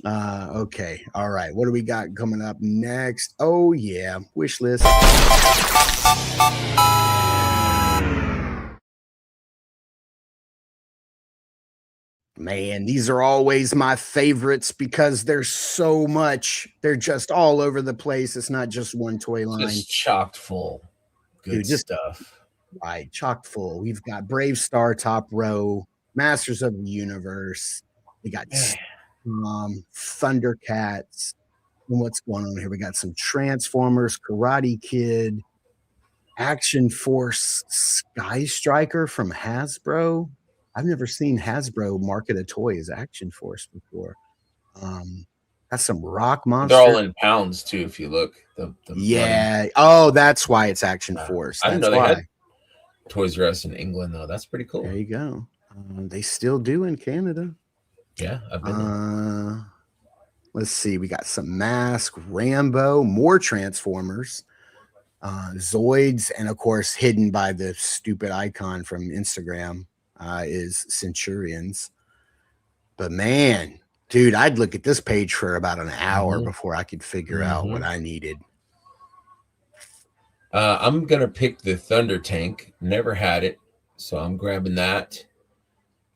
Okay. All right. What do we got coming up next? Oh yeah. Wish list. Man, these are always my favorites because there's so much. They're just all over the place. It's not just one toy line. Just chocked full. Good stuff. Right. Chocked full. We've got Brave Star top row, Masters of the Universe. We got Thundercats. And what's going on here? We got some Transformers, Karate Kid, Action Force Sky Striker from Hasbro. I've never seen Hasbro market a toy as Action Force before. That's some rock monster. They're all in pounds too. If you look, the yeah. money. Oh, that's why it's Action Force. I didn't That's know they why. had Toys R Us in England though. That's pretty cool. There you go. They still do in Canada. Yeah, I've been there. Let's see. We got some Mask, Rambo, more Transformers, Zoids, and of course, hidden by the stupid icon from Instagram is Centurions. But man, dude, I'd look at this page for about an hour before I could figure out what I needed. I'm gonna pick the Thunder Tank. Never had it, so I'm grabbing that.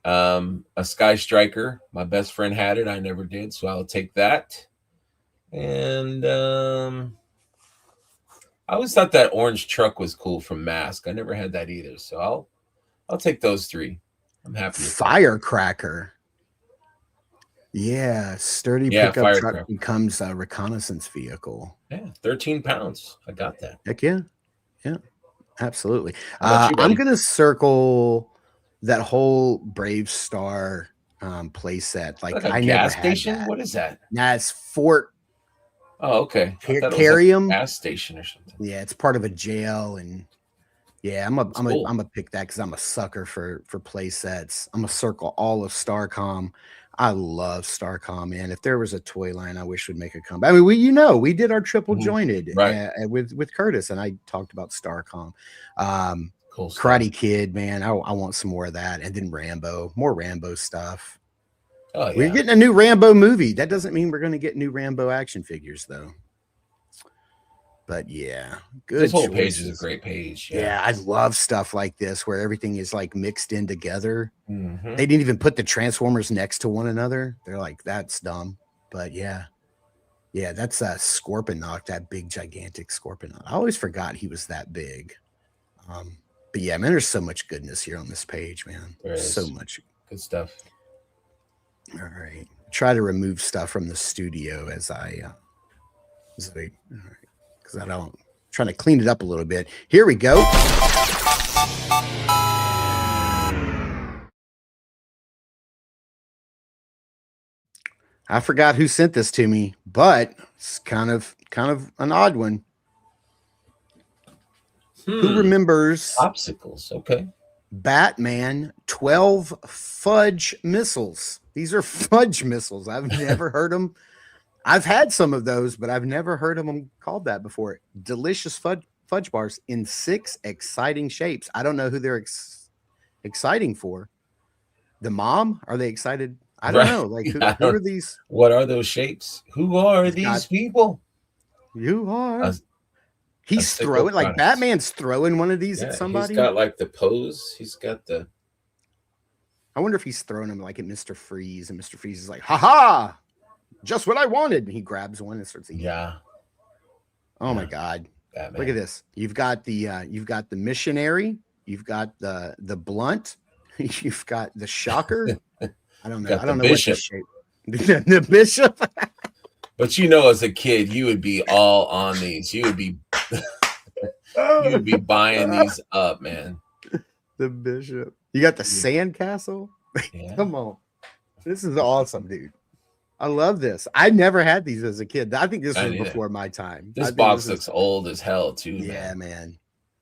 A Sky Striker. My best friend had it. I never did, so I'll take that. And I always thought that orange truck was cool from Mask. I never had that either, so I'll take those three. I'm happy. Firecracker. Yeah, sturdy pickup truck becomes a reconnaissance vehicle. Yeah, 13 pounds. I got that. Heck yeah. Yeah, absolutely. I'm going to circle that whole Brave Star playset. Like I never gas station? What is that? Nah, it's Fort. Oh, okay. Carium gas station or something. Yeah, it's part of a jail, and yeah, I'm gonna pick that because I'm a sucker for play sets. I'm gonna circle all of Starcom. I love Starcom, man. If there was a toy line, I wish would make a comeback. I mean, we did our triple jointed with Curtis, and I talked about Starcom. Cool Karate Kid, man. I want some more of that, and then Rambo, more Rambo stuff. Oh, yeah. We're getting a new Rambo movie. That doesn't mean we're going to get new Rambo action figures, though. But yeah, good. This whole page is a great page. Yeah, I love stuff like this where everything is like mixed in together. They didn't even put the Transformers next to one another. They're like, that's dumb. But yeah, that's a Scorponok, that big gigantic Scorponok. I always forgot he was that big. But yeah, man, there's so much goodness here on this page, man. There's so much good stuff. All right, try to remove stuff from the studio as I because I don't trying to clean it up a little bit. Here we go. I forgot who sent this to me, but it's kind of an odd one. Who remembers Popsicles? Okay. Batman 12 fudge missiles. These are fudge missiles. I've never heard them. I've had some of those, but I've never heard of them called that before. Delicious fudge bars in 6 exciting shapes. I don't know who they're exciting for. The mom? Are they excited? I don't know. Like, who are these? What are those shapes? Who are these people? You are. He's throwing, like Batman's throwing one of these at somebody. He's got like the pose. He's got the. I wonder if he's throwing him like at Mr. Freeze, and Mr. Freeze is like, "Ha ha! Just what I wanted." And he grabs one and starts eating. Yeah. Oh my God! Batman. Look at this. You've got the missionary. You've got the blunt. You've got the shocker. I don't know. I don't know what the shape. The bishop. But you know, as a kid, you would be all on these. You would be buying these up, man. The bishop. You got the sandcastle. Yeah. Come on, this is awesome, dude. I love this. I never had these as a kid. I think this was before my time. This box looks old as hell too. Yeah, man.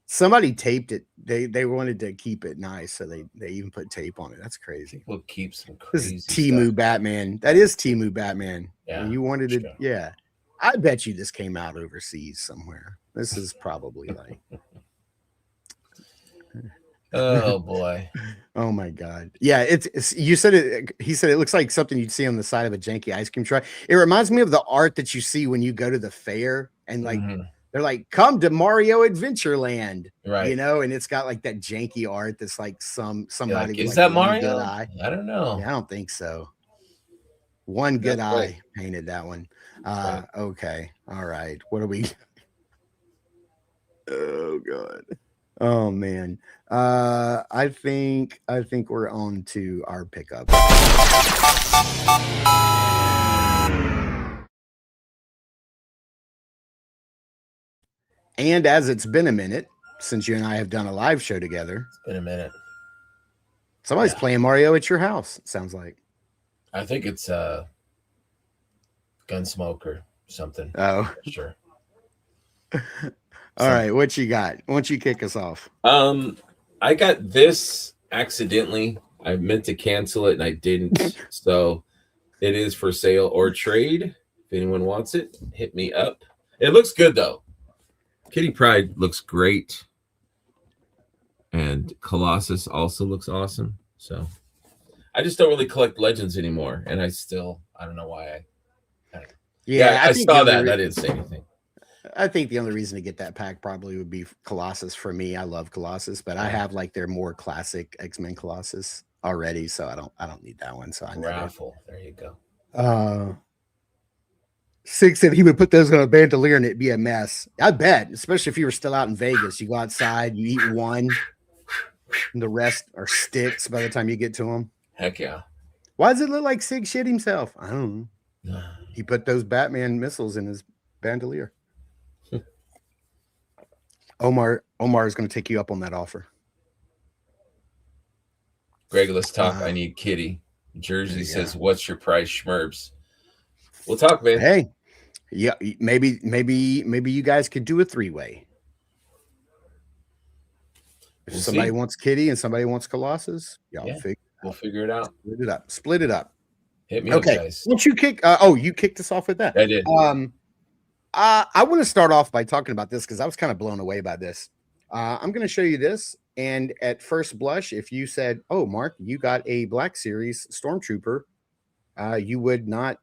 Somebody taped it. They wanted to keep it nice, so they even put tape on it. That's crazy. People keep some crazy this is Temu stuff. Batman. That is Temu Batman. Yeah, and you wanted it. Yeah, I bet you this came out overseas somewhere. This is probably like. Oh boy. Oh my God. Yeah, it's you said it. He said it looks like something you'd see on the side of a janky ice cream truck. It reminds me of the art that you see when you go to the fair and like. They're like, come to Mario Adventureland, right? You know, and it's got like that janky art that's like somebody. Like, is like that Mario? I don't know. Yeah, I don't think so. One good eye painted that one. Right. Okay, all right. What are we? Oh God. Oh man. I think we're on to our pickup. And as it's been a minute since you and I have done a live show together. It's been a minute. Somebody's playing Mario at your house, it sounds like. I think it's Gunsmoke or something. Oh. Sure. All right, what you got? Why don't you kick us off? I got this accidentally. I meant to cancel it and I didn't. So it is for sale or trade. If anyone wants it, hit me up. It looks good though. Kitty Pryde looks great. And Colossus also looks awesome. So I just don't really collect Legends anymore. And I don't know why I saw that. I didn't say anything. I think the only reason to get that pack probably would be Colossus for me. I love Colossus, but I have like their more classic X-Men Colossus already, so I don't need that one. So I raffle. There you go. Six said he would put those on a bandolier and it'd be a mess. I bet, especially if you were still out in Vegas. You go outside, you eat one, and the rest are sticks by the time you get to them. Heck yeah. Why does it look like Sig shit himself? I don't know. He put those Batman missiles in his bandolier. Omar is going to take you up on that offer. Greg, let's talk. I need Kitty. Jersey says, "What's your price, Schmerbs?" We'll talk, man. Hey, yeah, maybe you guys could do a three-way. If somebody wants Kitty and somebody wants Colossus, we'll figure it out. Split it up. Hit me up, guys. Once you kick, you kicked us off with that. I did. I want to start off by talking about this because I was kind of blown away by this. I'm going to show you this, and at first blush, if you said, "Oh, Mark, you got a Black Series Stormtrooper," you would not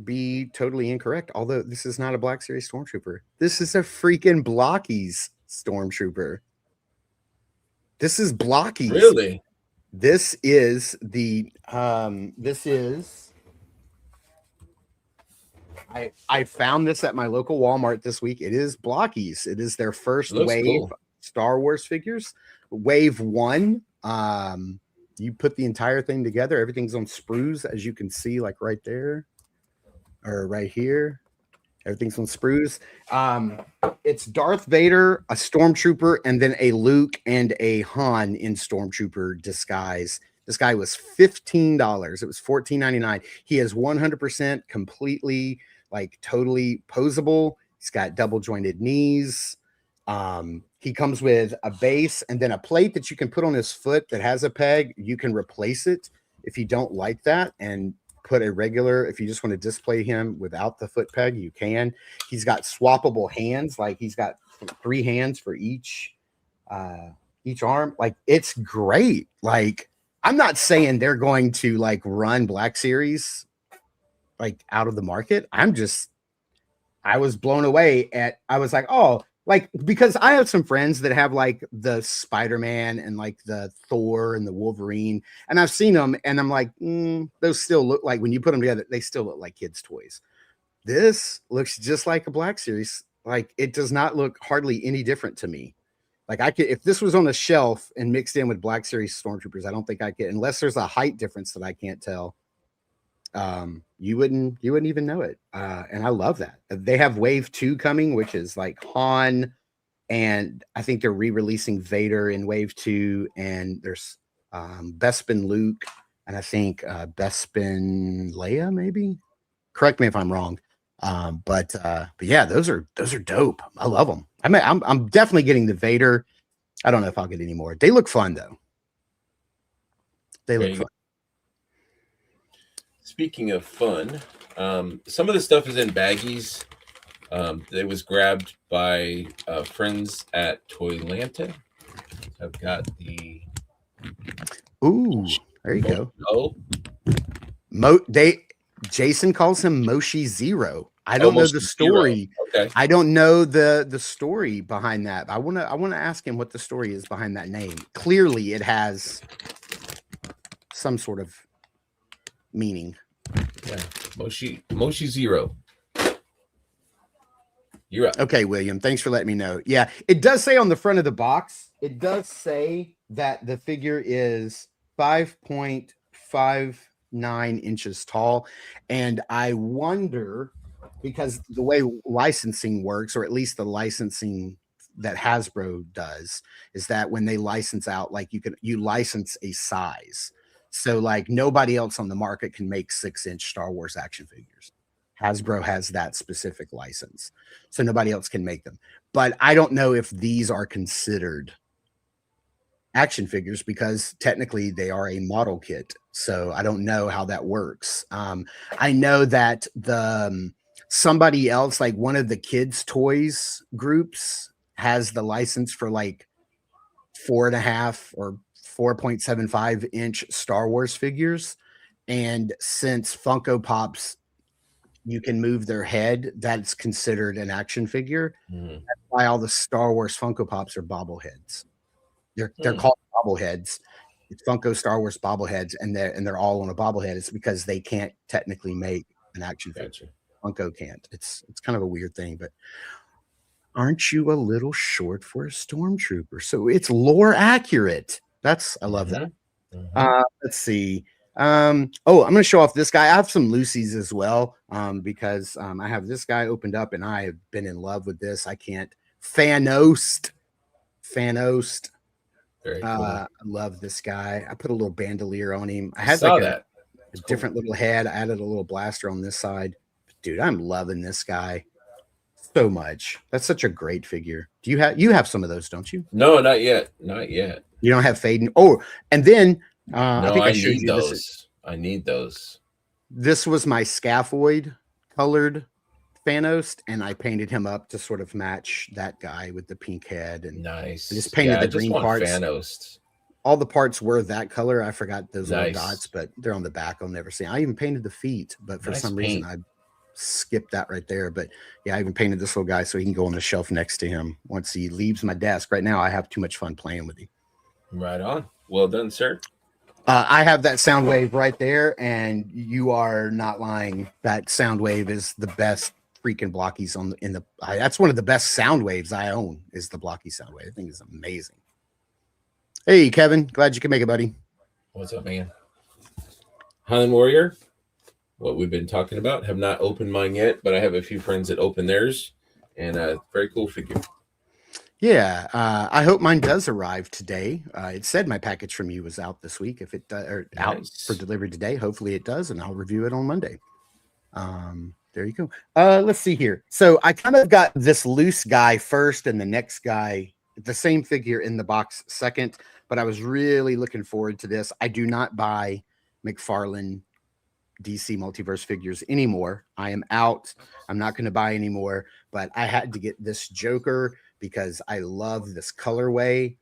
be totally incorrect. Although this is not a Black Series Stormtrooper, this is a freaking Blockies Stormtrooper. This is Blockies. Really? This is the I found this at my local Walmart this week. It is Blockies. It is their first wave Star Wars figures. Wave 1. You put the entire thing together. Everything's on sprues, as you can see, like right there or right here. Everything's on sprues. It's Darth Vader, a Stormtrooper, and then a Luke and a Han in Stormtrooper disguise. This guy was $15. It was $14.99. He is 100% completely, like, totally posable. He's got double jointed knees. He comes with a base and then a plate that you can put on his foot that has a peg. You can replace it if you don't like that and put a regular, if you just want to display him without the foot peg, you can. He's got swappable hands. Like, he's got 3 hands for each arm. Like, it's great. Like, I'm not saying they're going to like run Black Series like out of the market. I was blown away I was like, oh, like, because I have some friends that have like the Spider-Man and like the Thor and the Wolverine, and I've seen them and I'm like, those still look like, when you put them together, they still look like kids' toys. This looks just like a Black Series. Like, it does not look hardly any different to me. Like, I could, if this was on a shelf and mixed in with Black Series Stormtroopers, I don't think I could, unless there's a height difference that I can't tell. You wouldn't even know it. And I love that. They have Wave 2 coming, which is like Han, and I think they're re-releasing Vader in Wave 2, and there's Bespin Luke, and I think Bespin Leia, maybe. Correct me if I'm wrong. But yeah, those are dope. I love them. I mean, I'm definitely getting the Vader. I don't know if I'll get any more. They look fun though. They look fun. Speaking of fun, some of the stuff is in baggies. It was grabbed by friends at Toylanta. I've got the. Ooh, there you go. Jason calls him Moshi Zero. I don't know the story. Okay. I don't know the story behind that. I want to ask him what the story is behind that name. Clearly, it has some sort of meaning. Yeah, Moshi Zero. You're up. Okay, William. Thanks for letting me know. Yeah, it does say on the front of the box. It does say that the figure is 5.59 inches tall, and I wonder, because the way licensing works, or at least the licensing that Hasbro does is that when they license out, like you license a size. So like nobody else on the market can make 6-inch Star Wars action figures. Hasbro has that specific license. So nobody else can make them. But I don't know if these are considered action figures because technically they are a model kit. So I don't know how that works. I know that somebody else, like one of the kids' toys groups, has the license for like 4.5 or 4.75 inch Star Wars figures. And since Funko Pops, you can move their head, that's considered an action figure. That's why all the Star Wars Funko Pops are bobbleheads. They're called bobbleheads. It's Funko Star Wars bobbleheads, and they're all on a bobblehead. It's because they can't technically make an action figure. Funko can't. It's kind of a weird thing, but aren't you a little short for a stormtrooper? So it's lore accurate. I love that. Let's see. I'm going to show off this guy. I have some Lucy's as well, because I have this guy opened up, and I have been in love with this. I can't Fanost. Very cool. I love this guy. I put a little bandolier on him. I had like a different little head. I added a little blaster on this side. Dude, I'm loving this guy so much. That's such a great figure. Do you have some of those, don't you? No, not yet. Not yet. You don't have Faden. Oh, and then I think I showed need you those. I need those. This was my scaphoid colored Thanos, and I painted him up to sort of match that guy with the pink head. And nice. I just painted the green parts. Thanos. All the parts were that color. I forgot those little dots, but they're on the back. I'll never see. I even painted the feet, but for some reason I skipped that right there. But yeah, I even painted this little guy so he can go on the shelf next to him once he leaves my desk. Right now, I have too much fun playing with him. Right on. Well done, sir. I have that sound wave right there, and you are not lying. That sound wave is the best freaking blockies that's one of the best sound waves I own, is the blocky sound wave. I think it's amazing. Hey, Kevin, glad you can make it, buddy. What's up, man? Highland Warrior, what we've been talking about. Have not opened mine yet, but I have a few friends that open theirs, and very cool figure. Yeah, I hope mine does arrive today. It said my package from you was out this week. If it out for delivery today, hopefully it does, and I'll review it on Monday. There you go. Let's see here. So I kind of got this loose guy first, and the next guy, the same figure in the box second. But I was really looking forward to this. I do not buy McFarlane DC Multiverse figures anymore. I am out. I'm not going to buy anymore. But I had to get this Joker because I love this colorway.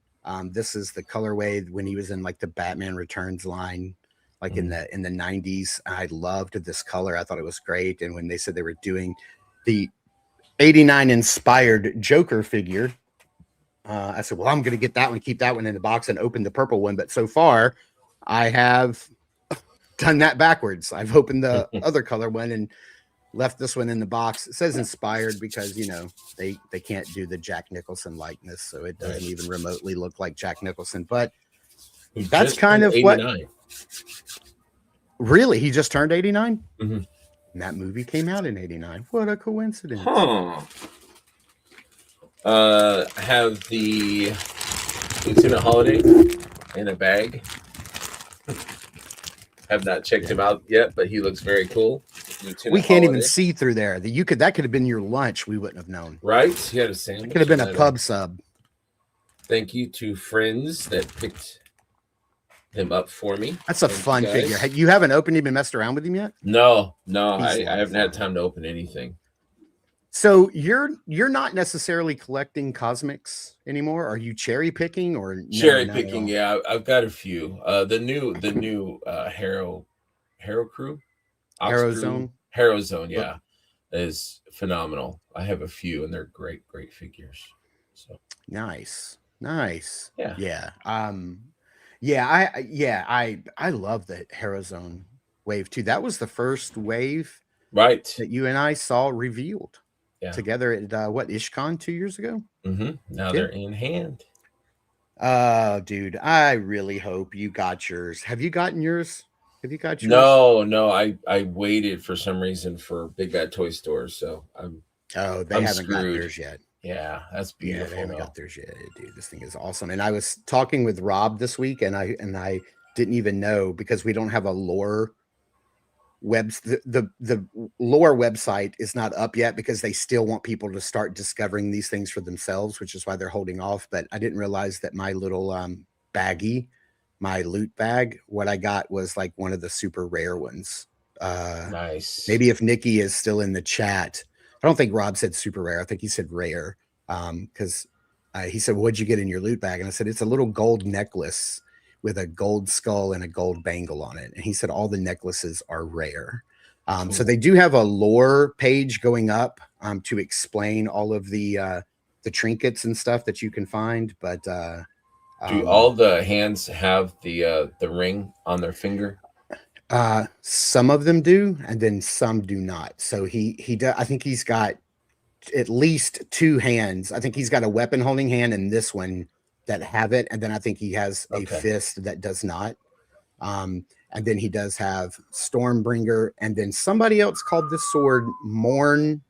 This is the colorway when he was in like the Batman Returns line, like in the 90s. I loved this color. I thought it was great. And when they said they were doing the 89 inspired Joker figure, I said, well, I'm going to get that one, keep that one in the box, and open the purple one. But so far, I have done that backwards. I've opened the other color one and left this one in the box. It says inspired because, you know, they can't do the Jack Nicholson likeness, so it doesn't even remotely look like Jack Nicholson. But that's kind of 89. What. Really, he just turned 89. And that movie came out in 89. What a coincidence! Have the Lieutenant Holiday in a bag. Have not checked him out yet, but he looks very cool. Lieutenant we can't even see through there. That could have been your lunch. We wouldn't have known. Right? He had a sandwich. It could have been a pub sub. Thank you to friends that picked him up for me. That's a fun figure. You haven't opened him and messed around with him yet? No. I haven't had time to open anything. So you're not necessarily collecting cosmics anymore? Are you cherry picking or cherry picking? Yeah, I've got a few. The new Harrow Crew, Harrow Zone. Harrow Zone, yeah, is phenomenal. I have a few, and they're great figures. So nice. Yeah. I love the Harrow Zone wave too. That was the first wave, right, that you and I saw revealed. Yeah. Together at IshCon 2 years ago. Now they're in hand. Dude, I really hope you got yours. Have you gotten yours? Have you got yours? No. I waited for some reason for Big Bad Toy Stores, so they haven't got theirs yet. Yeah, that's beautiful. Yeah, they haven't got theirs yet, dude. This thing is awesome. And I was talking with Rob this week, and I didn't even know, because we don't have a lore the lore website is not up yet, because they still want people to start discovering these things for themselves, which is why they're holding off. But I didn't realize that my little baggie, my loot bag, what I got was like one of the super rare ones. Nice. Maybe if Nikki is still in the chat. I don't think Rob said super rare. I think he said rare. Because he said, what'd you get in your loot bag? And I said, it's a little gold necklace with a gold skull and a gold bangle on it. And he said, all the necklaces are rare. So they do have a lore page going up to explain all of the trinkets and stuff that you can find. But do all the hands have the ring on their finger? Some of them do, and then some do not. So he does. I think he's got at least 2 hands. I think he's got a weapon holding hand and this one that have it, and then I think he has a fist that does not. And then he does have Stormbringer, and then somebody else called this sword Mournblade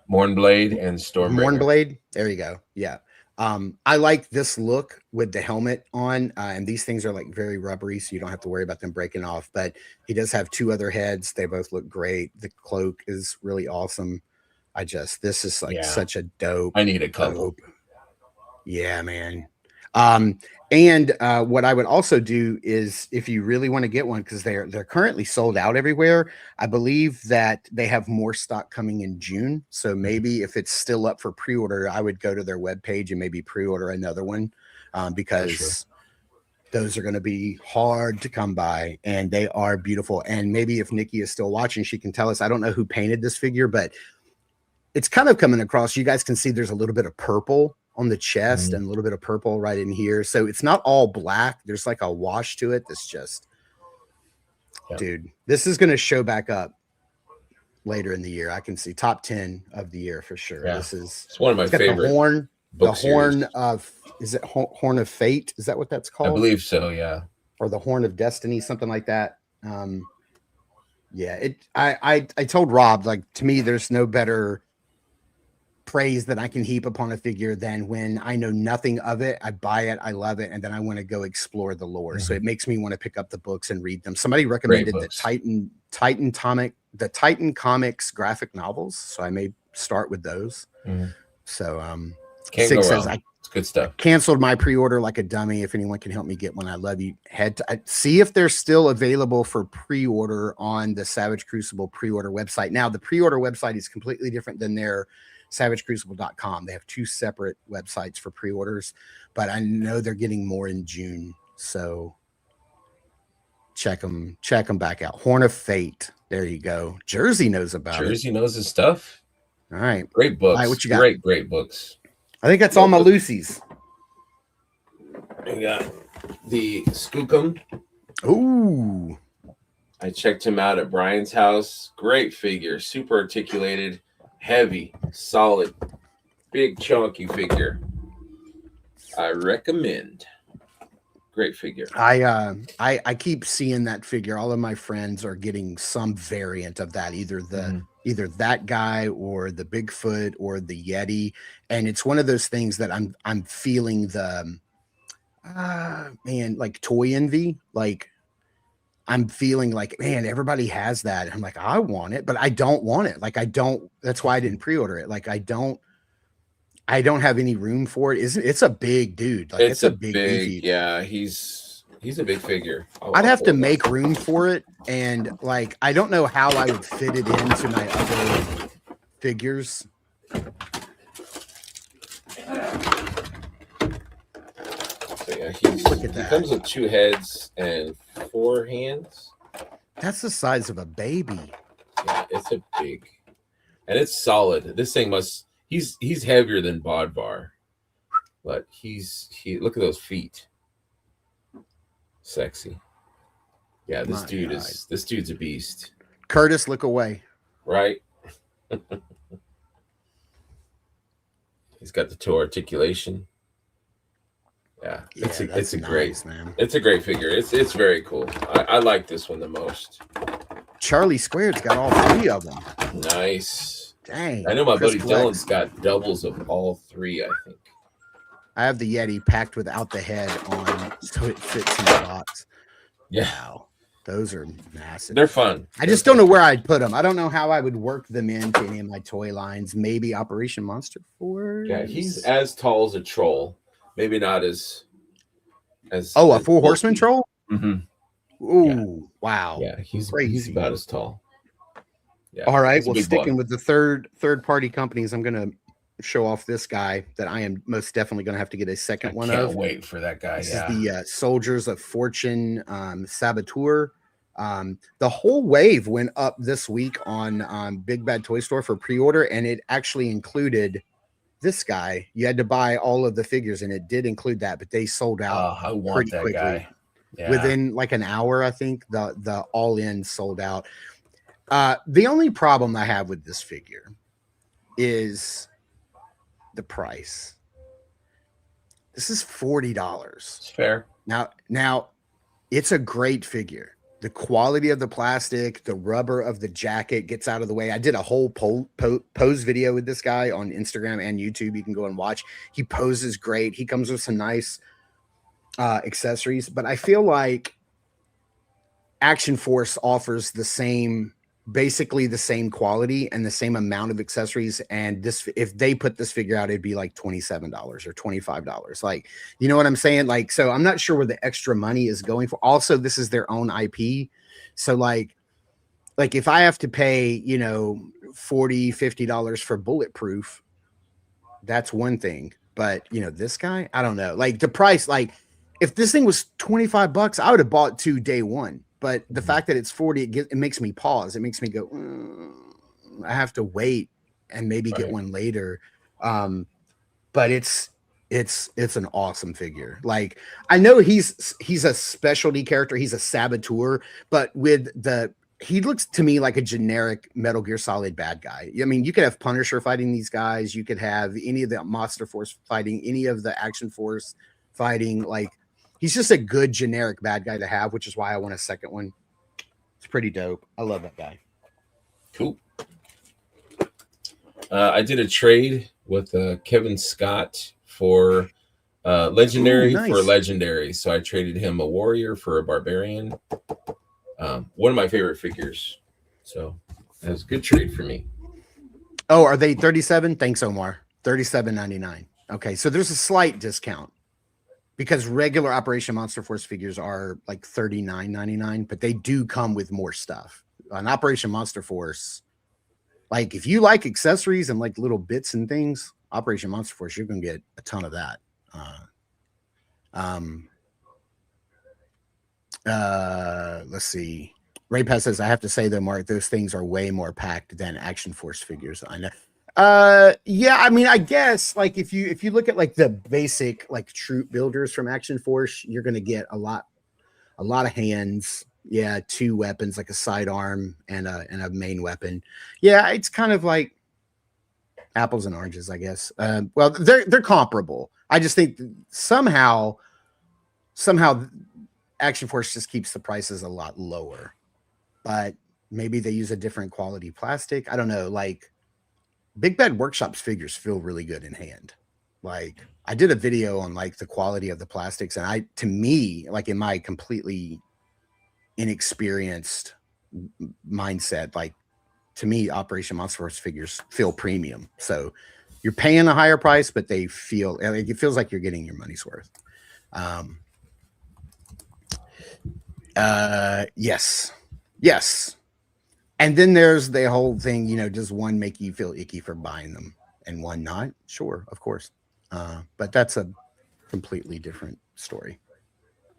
and Stormbringer. Mournblade. There you go. Yeah. I like this look with the helmet on, and these things are like very rubbery, so you don't have to worry about them breaking off. But he does have 2 other heads. They both look great. The cloak is really awesome. This is like such a dope. I need a couple. Yeah, man. And what I would also do is, if you really want to get one, because they're currently sold out everywhere, I believe that they have more stock coming in June. So maybe if it's still up for pre-order, I would go to their webpage and maybe pre-order another one, because those are going to be hard to come by, and they are beautiful. And maybe if Nikki is still watching, she can tell us. I don't know who painted this figure, but it's kind of coming across. You guys can see there's a little bit of purple on the chest and a little bit of purple right in here. So it's not all black. There's like a wash to it. That's just, dude, this is going to show back up later in the year. I can see top 10 of the year for sure. Yeah. It's one of my favorite. The horn of, is it Horn of Fate? Is that what that's called? I believe so. Yeah. Or the Horn of Destiny, something like that. Yeah. I told Rob, like, to me, there's no better praise that I can heap upon a figure than when I know nothing of it. I buy it, I love it, and then I want to go explore the lore. So it makes me want to pick up the books and read them. Somebody recommended the Titan Comics graphic novels, so I may start with those. So Six says it's good stuff. Canceled my pre-order like a dummy. If anyone can help me get one, I love you. See if they're still available for pre-order on the Savage Crucible pre-order website. Now the pre-order website is completely different than their savagecrucible.com. They have 2 separate websites for pre-orders, but I know they're getting more in June, so check them back out. Horn of Fate, there you go. Jersey knows about it. Jersey knows his stuff. All right, great books. All right, what you got? Great books. I think that's all my Lucy's. We got the Skookum. Ooh, I checked him out at Brian's house. Great figure, super articulated, heavy, solid, big chunky figure. I recommend. Great figure. I keep seeing that figure. All of my friends are getting some variant of that, either that guy or the Bigfoot or the Yeti, and it's one of those things that I'm feeling the like toy envy. Like I'm feeling like, man, everybody has that. I'm like, I want it, but I don't want it. Like that's why I didn't pre-order it. Like I don't have any room for it. It's a big dude. Like it's a big yeah, he's a big figure. I'd have to make room for it, and like I don't know how I would fit it into my other figures. So yeah, he comes with 2 heads and 4 hands. That's the size of a baby. Yeah, it's a big, and it's solid. This thing he's heavier than Bodvar, but he look at those feet. Sexy. Yeah, this dude's a beast. Curtis, look away. Right. He's got the toe articulation. Yeah, it's a great man. It's a great figure. It's very cool. I like this one the most. Charlie Squared's got all 3 of them. Nice. Dang. I know my Chris buddy collects. Dylan's got doubles of all three, I think. I have the Yeti packed without the head on, so it fits in the box. Yeah. Wow. Those are massive. They're fun. I just don't know where I'd put them. I don't know how I would work them into any of my toy lines. Maybe Operation Monster Force. Yeah, he's as tall as a troll. Maybe not as a full horseman troll? Mm-hmm. Ooh, yeah. Wow. Yeah, he's about as tall. Yeah. All right. Well, sticking with the third party companies, I'm gonna show off this guy that I am most definitely gonna have to get a second one of. Can't wait for that guy. This is the Soldiers of Fortune Saboteur. The whole wave went up this week on Big Bad Toy Store for pre-order, and it actually included this guy. You had to buy all of the figures, and it did include that, but they sold out I want pretty that quickly. guy. Yeah. Within like an hour, I think the all-in sold out. The only problem I have with this figure is the price. This is $40. It's fair. Now it's a great figure. The quality of the plastic, the rubber of the jacket gets out of the way. I did a whole pose video with this guy on Instagram and YouTube. You can go and watch. He poses great. He comes with some nice accessories, but I feel like Action Force offers basically the same quality and the same amount of accessories. And this, if they put this figure out, it'd be like $27 or $25. Like, you know what I'm saying? Like, so I'm not sure where the extra money is going for. Also, this is their own IP. So like if I have to pay, $40, $50 for Bulletproof, that's one thing. But this guy, I don't know. Like the price, like if this thing was $25, I would have bought two day one. But the fact that it's 40, it makes me pause. It makes me go, I have to wait and maybe get one later. But it's an awesome figure. Like I know he's a specialty character. He's a saboteur, but he looks to me like a generic Metal Gear Solid bad guy. I mean, you could have Punisher fighting these guys. You could have any of the Monster Force fighting, any of the Action Force fighting. Like, he's just a good generic bad guy to have, which is why I want a second one. It's pretty dope. I love that guy. Cool. I did a trade with Kevin Scott for legendary for legendary. So I traded him a warrior for a barbarian. One of my favorite figures. So that was a good trade for me. Oh, are they 37? Thanks, Omar. $37.99. Okay, so there's a slight discount, because regular Operation Monster Force figures are like $39.99, but they do come with more stuff. On Operation Monster Force, like if you like accessories and like little bits and things, Operation Monster Force, you're going to get a ton of that. Let's see. Ray Pass says, I have to say though, Mark, those things are way more packed than Action Force figures. I know. Yeah, I mean, I guess like if you look at like the basic like troop builders from Action Force, you're gonna get a lot of hands. Yeah, two weapons, like a sidearm and a main weapon. Yeah, it's kind of like apples and oranges, I guess. Well, they're comparable. I just think somehow Action Force just keeps the prices a lot lower, but maybe they use a different quality plastic. I don't know. Like Big Bad Workshop's figures feel really good in hand. Like I did a video on like the quality of the plastics, and to me, like in my completely inexperienced mindset, like to me, Operation Monster Force figures feel premium. So you're paying a higher price, but they feel like it feels like you're getting your money's worth. Yes. And then there's the whole thing, does one make you feel icky for buying them and one not? Sure, of course. But that's a completely different story.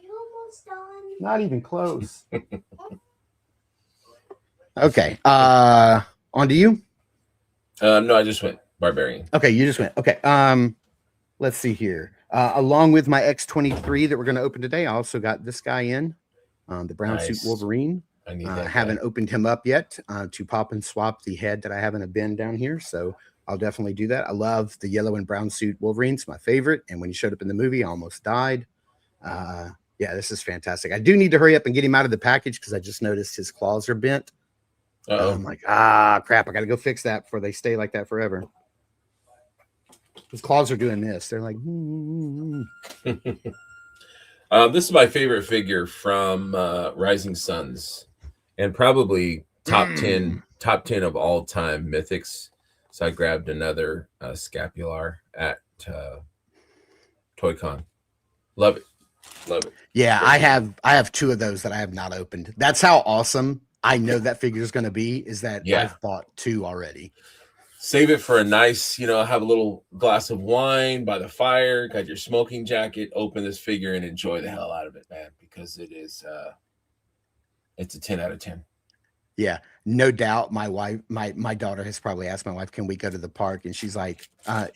You're almost done. Not even close. Okay. On to you? No, I just went barbarian. Okay, you just went. Okay. Let's see here. Along with my X-23 that we're going to open today, I also got this guy in, the brown suit Wolverine. I need that haven't opened him up yet to pop and swap the head that I have in a bin down here. So I'll definitely do that. I love the yellow and brown suit Wolverine. It's my favorite. And when he showed up in the movie, I almost died. Yeah, this is fantastic. I do need to hurry up and get him out of the package because I just noticed his claws are bent. I'm like, crap, I gotta go fix that before they stay like that forever. His claws are doing this. They're like, This is my favorite figure from Rising Suns, and probably top 10 of all time mythics. So I grabbed another scapular at ToyCon. Love it. Yeah, I have 2 of those that I have not opened. That's how awesome I know that figure is going to be, is that I've bought 2 already. Save it for a nice, have a little glass of wine by the fire, got your smoking jacket, open this figure and enjoy the hell out of it, man, because it is it's a 10 out of 10. Yeah, no doubt. My wife, my daughter has probably asked my wife, can we go to the park? And she's like,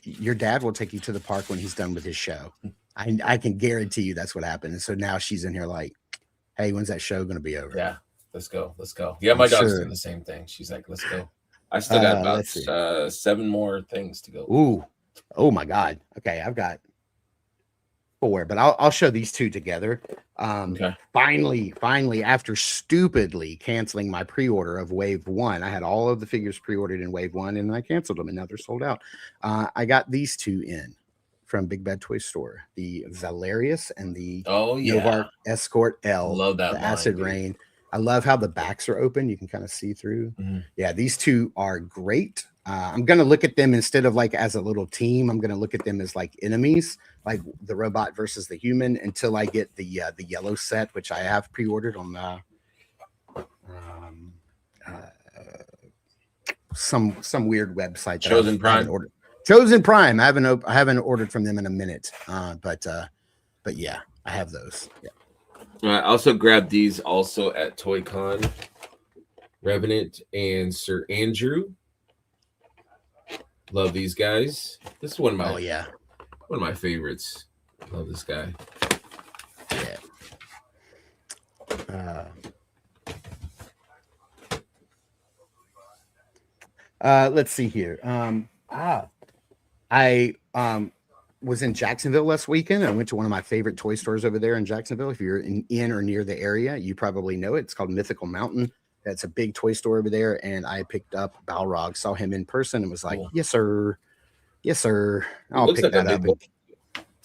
your dad will take you to the park when he's done with his show. I can guarantee you that's what happened. And so now she's in here like, hey, when's that show going to be over? Yeah, let's go. Yeah, my daughter's doing the same thing. She's like, let's go. I still got about 7 more things to go. Ooh, oh my God. Okay, I've got 4, but I'll show these 2 together. Okay. Finally, after stupidly canceling my pre-order of Wave 1, I had all of the figures pre-ordered in Wave 1, and I canceled them, and now they're sold out. I got these 2 in from Big Bad Toy Store, the Valerius and the Novark Escort L. Love that the line, Acid dude. Rain. I love how the backs are open. You can kind of see through. Yeah, these 2 are great. I'm going to look at them instead of like as a little team. I'm going to look at them as like enemies, like the robot versus the human, until I get the yellow set, which I have pre-ordered on some weird website. Chosen Prime. Chosen Prime. I haven't ordered from them in a minute. But yeah, I have those. Yeah. I also grabbed these also at ToyCon. Revenant and Sir Andrew. Love these guys. This is one of my favorites. Love this guy. Yeah. Let's see here. I was in Jacksonville last weekend. I went to one of my favorite toy stores over there in Jacksonville. If you're in or near the area, you probably know it. It's called Mythical Mountain. That's a big toy store over there. And I picked up Balrog, saw him in person, and was like, yes, sir. Yes, sir. I'll pick that up.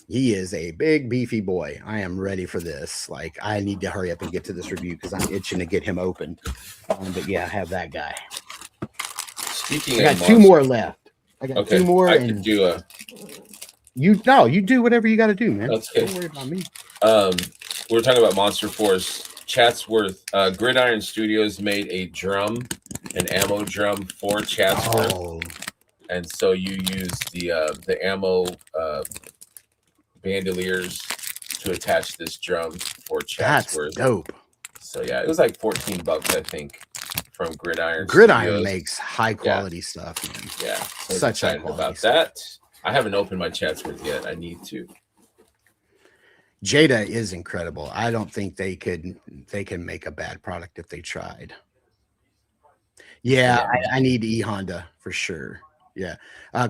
He is a big, beefy boy. I am ready for this. Like, I need to hurry up and get to this review because I'm itching to get him open. But yeah, I have that guy. Speaking I got 2 more left. I got 2 more. I could do a. You do whatever you got to do, man. That's good. Don't worry about me. We're talking about Monster Force. Chatsworth, Gridiron Studios made an ammo drum for Chatsworth. Oh. And so you use the ammo bandoliers to attach this drum for Chatsworth. That's dope. So yeah, it was like $14, I think, from Gridiron. Gridiron Studios. Makes high quality stuff, man. Yeah, so such high quality about stuff. that. I haven't opened my Chatsworth yet. I need to. Jada is incredible. I don't think they can make a bad product if they tried. Yeah, I need E-Honda for sure. Yeah.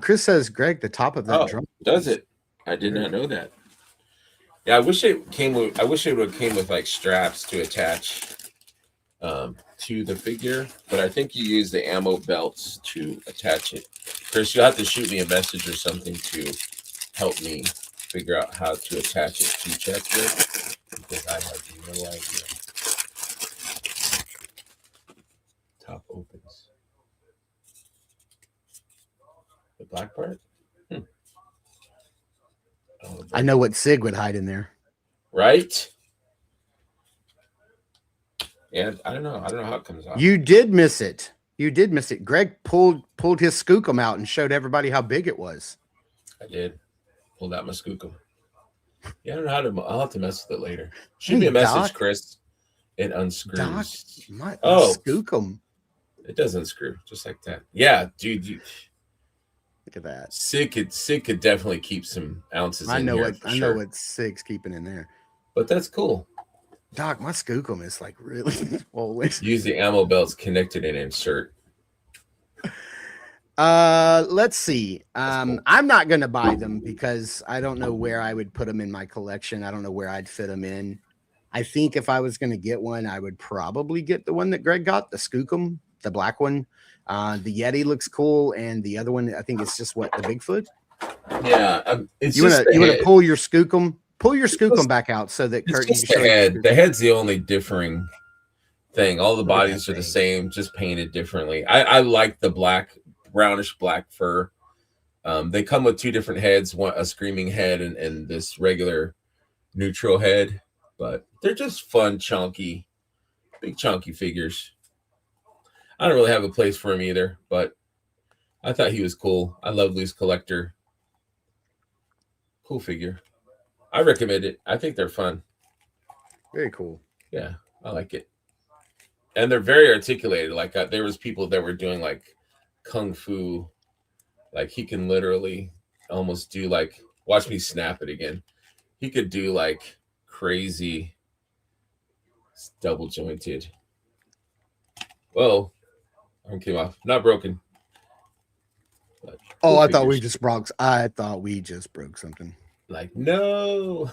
Chris says, Greg, the top of that drum. Does it? I did not know that. Yeah, I wish it would have came with like straps to attach to the figure, but I think you use the ammo belts to attach it. Chris, you'll have to shoot me a message or something to help me figure out how to attach it to Chatsworth, because I have no idea. Top opens. The black part? I know what Sig would hide in there. Right? Yeah, I don't know how it comes out. You did miss it. Greg pulled his skookum out and showed everybody how big it was. I did. Pulled out my skookum. Yeah, I don't know how to. I'll have to mess with it later. Shoot me a message, Doc. Chris. It unscrews. Doc, my skookum. It does unscrew just like that. Yeah, dude. Look at that. Sig could definitely keep some ounces. I know what Sig's keeping in there. But that's cool. Doc, my skookum is like really swollen. Use the ammo belts connected and insert. Let's see. Cool. I'm not gonna buy them because I don't know where I would put them in my collection. I don't know where I'd fit them in. I think if I was gonna get one, I would probably get the one that Greg got, the skookum. the black one. The Yeti looks cool, and the other one, I think it's just what, the Bigfoot. Yeah, you want to pull your skookum back out so that Kurt, it's just the head. The head's the only differing thing. All the bodies are the same, just painted differently. I like the brownish black fur. They come with two different heads, one a screaming head and this regular neutral head, but they're just fun, big chunky figures. I don't really have a place for him either, but I thought he was cool. I love Loose Collector. Cool figure. I recommend it. I think they're fun. Very cool. Yeah, I like it. And they're very articulated. Like there was people that were doing like kung fu. Like he can literally almost do like, watch me snap it again. He could do like crazy double jointed. Whoa, arm came off. Not broken. Oh, I thought we just broke. I thought we just broke something. Like, no.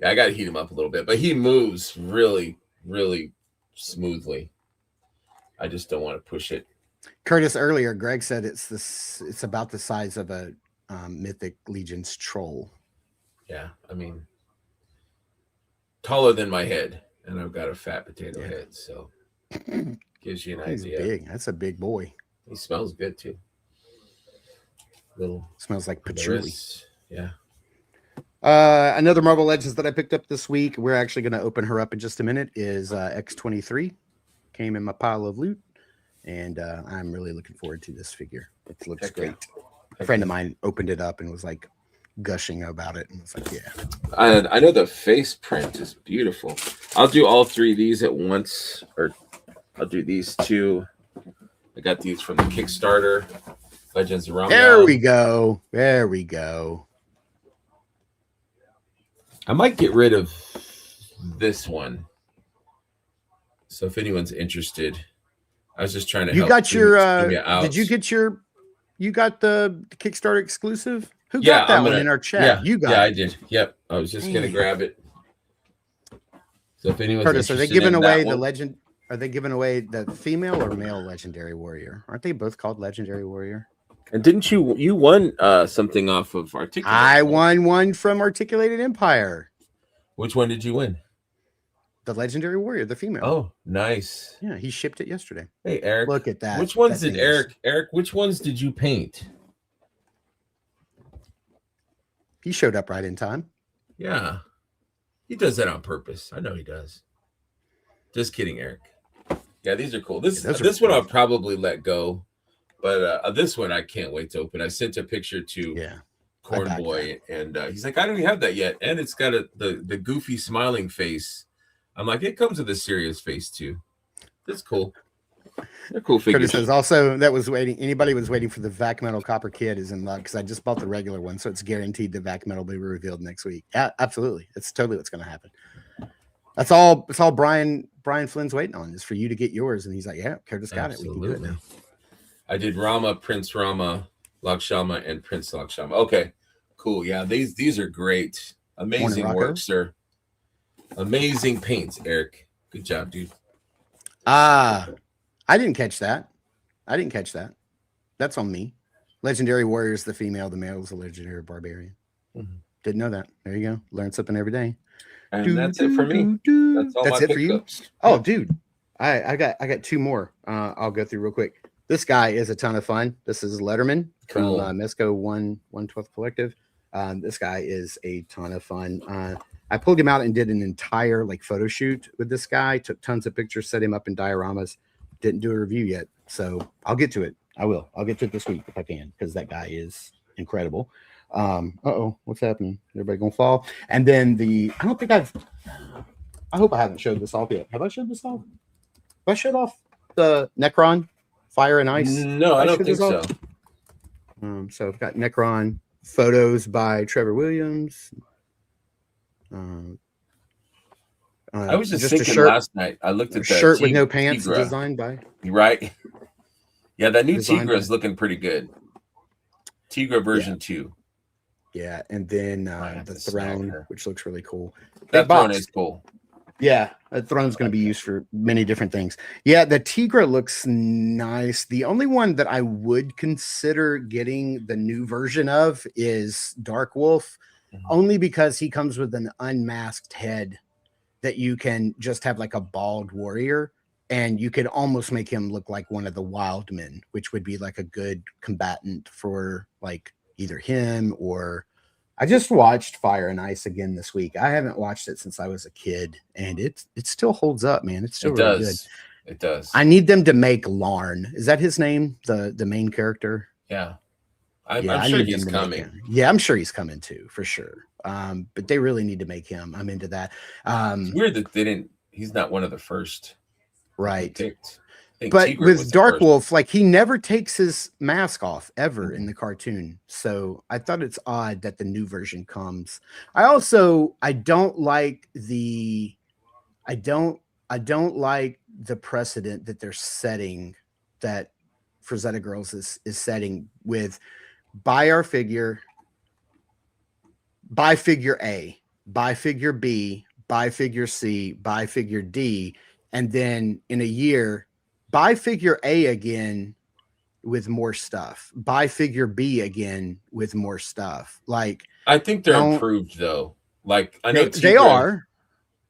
Yeah, I got to heat him up a little bit, but he moves really, really smoothly. I just don't want to push it. Curtis, earlier, Greg said it's about the size of a Mythic Legion's troll. Yeah, I mean, taller than my head, and I've got a fat potato head, so gives you an idea. He's big. That's a big boy. He smells good too. Smells like patchouli. Yeah. Another Marvel Legends that I picked up this week, we're actually going to open her up in just a minute, is X-23. Came in my pile of loot, and I'm really looking forward to this figure. It looks great. A friend of mine opened it up and was like gushing about it, and was like, yeah. I know the face print is beautiful. I'll do all three of these at once, or I'll do these two. I got these from the Kickstarter. Legends of Ramadan. There we go. There we go. I might get rid of this one. So if anyone's interested, I was just trying to help. You got your did you get your you got the Kickstarter exclusive? Who got that one in our chat? Yeah, you got it. I did. Yep. I was just gonna grab it. So if anyone's Curtis, interested, are they giving away the one, legend? Are they giving away the female or male legendary warrior? Aren't they both called legendary warrior? And didn't you won something off of Articulated? I won one from Articulated Empire. Which one did you win? The legendary warrior, the female. Oh, nice. Yeah, he shipped it yesterday. Hey, Eric. Look at that. Which ones did Eric, which ones did you paint? He showed up right in time. Yeah. He does that on purpose. I know he does. Just kidding, Eric. Yeah, these are cool. This one I'll probably let go. But this one I can't wait to open. I sent a picture to Cornboy, and he's like, I don't even have that yet. And it's got the goofy smiling face. I'm like, it comes with a serious face too. That's cool. They're cool figures. Curtis says also that was waiting. Anybody was waiting for the Vac Metal Copper Kid is in luck because I just bought the regular one, so it's guaranteed the Vac Metal will be revealed next week. Yeah, absolutely. It's totally what's going to happen. That's all. It's all Brian Flynn's waiting on is for you to get yours, and he's like, yeah, Curtis got it. We can do it now. I did Rama, Prince Rama, Lakshama, and Prince Lakshama. Okay, cool. Yeah, these are great. Amazing work, sir. Amazing paints, Eric. Good job, dude. I didn't catch that. That's on me. Legendary warrior is the female. The male is a legendary barbarian. Mm-hmm. Didn't know that. There you go. Learn something every day. And that's it for me. That's it for you. Oh, dude. I got two more. I'll go through real quick. This guy is a ton of fun. This is Letterman from Mesco 1/12 Collective. This guy is a ton of fun. I pulled him out and did an entire photo shoot with this guy. Took tons of pictures, set him up in dioramas. Didn't do a review yet, so I'll get to it. I will. I'll get to it this week if I can, because that guy is incredible. What's happening? Everybody gonna fall? And then I hope I haven't showed this off yet. Have I showed this off? Have I showed off the Necron Fire and Ice? No, I don't think so. So I've got Necron photos by Trevor Williams. I was just thinking last night. I looked at that shirt with no pants designed by. Right. Yeah, that new Tigra is looking pretty good. Tigra version 2. Yeah, and then the throne, which looks really cool. That throne is cool. Yeah, a throne's going to be used for many different things. Yeah, the Tigra looks nice. The only one that I would consider getting the new version of is Dark Wolf, only because he comes with an unmasked head that you can just have like a bald warrior, and you could almost make him look like one of the wild men, which would be like a good combatant for like either him or... I just watched Fire and Ice again this week. I haven't watched it since I was a kid, and it still holds up, man. It's still really good. It does. I need them to make Larn. Is that his name? The main character? Yeah. I'm sure he's coming. Yeah, I'm sure he's coming too, for sure. But they really need to make him. I'm into that. It's weird that they didn't. He's not one of the first. Right. Picked. But with Dark Wolf, like he never takes his mask off ever in the cartoon. So I thought it's odd that the new version comes. I don't like the precedent that they're setting, that Frazetta Girls is setting with buy our figure, buy figure A, buy figure B, buy figure C, buy figure D, and then in a year buy figure A again with more stuff. Buy figure B again with more stuff. Like I think they're improved though. Like I know they are.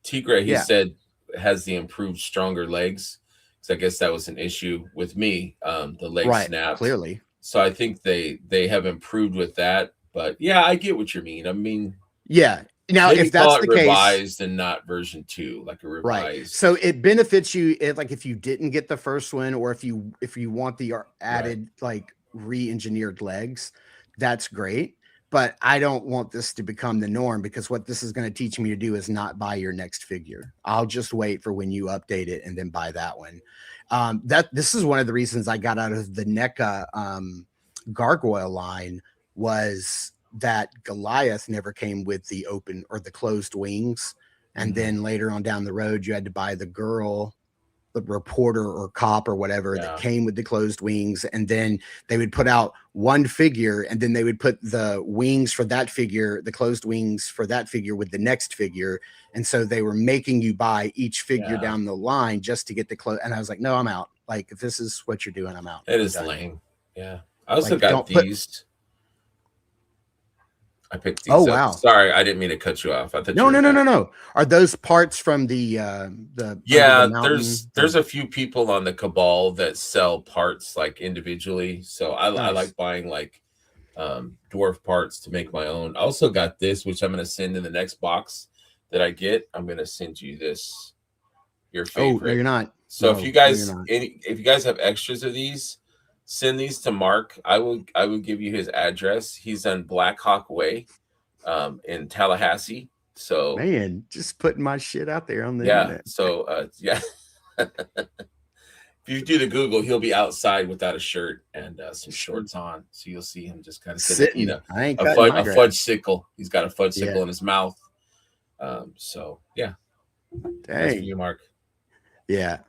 Tigra, he said, has the improved stronger legs. So I guess that was an issue with me. The leg snapped clearly. So I think they have improved with that. But yeah, I get what you mean. I mean, yeah. Now, if that's the case, revised and not version 2, like a revised. Right. So it benefits you like if you didn't get the first one, or if you want the added like re-engineered legs, that's great. But I don't want this to become the norm, because what this is going to teach me to do is not buy your next figure. I'll just wait for when you update it and then buy that one. This is one of the reasons I got out of the NECA Gargoyle line, was that Goliath never came with the open or the closed wings. And then later on down the road, you had to buy the girl, the reporter or cop or whatever that came with the closed wings. And then they would put out one figure, and then they would put the wings for that figure, the closed wings for that figure with the next figure. And so they were making you buy each figure down the line just to get the close. And I was like, no, I'm out. Like, if this is what you're doing, I'm out. It is lame. Yeah. I also got these. I picked these up. Wow. Sorry, I didn't mean to cut you off. I thought no. Are those parts from the there's a few people on the Cabal that sell parts like individually. So I like buying like dwarf parts to make my own. I also got this, which I'm going to send in the next box that I get. I'm going to send you this, your favorite. Oh, no, you're not. So if you guys have extras of these, send these to Mark. I will give you his address. He's on Black Hawk Way in Tallahassee. So man, just putting my shit out there on the internet. So if you do the Google, he'll be outside without a shirt and some shorts on. So you'll see him just kind of sitting, a fudge sickle. He's got a fudge sickle in his mouth. So yeah. Dang. You, Mark. Yeah.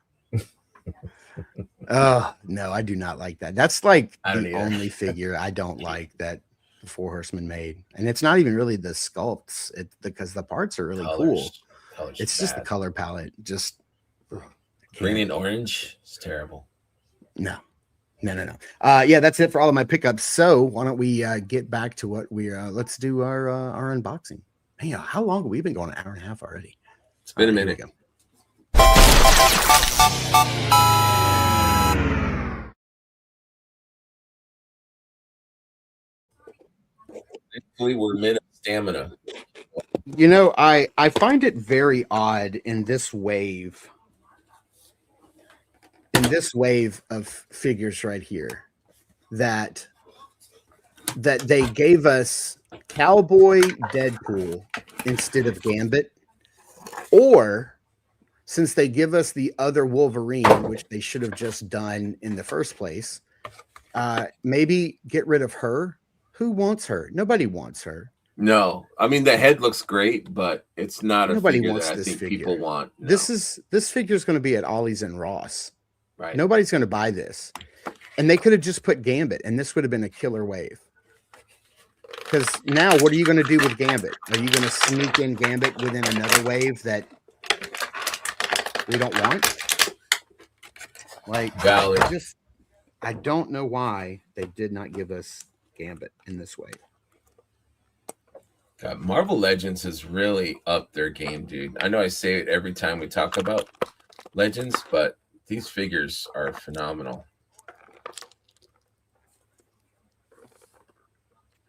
Oh no, I do not like that. That's like the only figure I don't like that the Four Horsemen made, and it's not even really the sculpts, because the parts are really cool. It's just the color palette, just green and orange. It's terrible. No. Yeah, that's it for all of my pickups. So why don't we get back to what let's do our unboxing. Man, how long have we been going? An hour and a half already. It's been a minute. Thankfully, we're mid stamina. You know, I find it very odd in this wave of figures right here that they gave us Cowboy Deadpool instead of Gambit, or since they give us the other Wolverine, which they should have just done in the first place, maybe get rid of her. Who wants her? Nobody wants her. No, I mean the head looks great, but it's not Nobody a figure wants that I this think figure. people want. No. This figure is going to be at Ollie's and Ross. Right. Nobody's going to buy this, and they could have just put Gambit, and this would have been a killer wave. Because now, what are you going to do with Gambit? Are you going to sneak in Gambit within another wave that we don't want. Like, Valid. I don't know why they did not give us Gambit in this way. God, Marvel Legends has really upped their game, dude. I know I say it every time we talk about Legends, but these figures are phenomenal.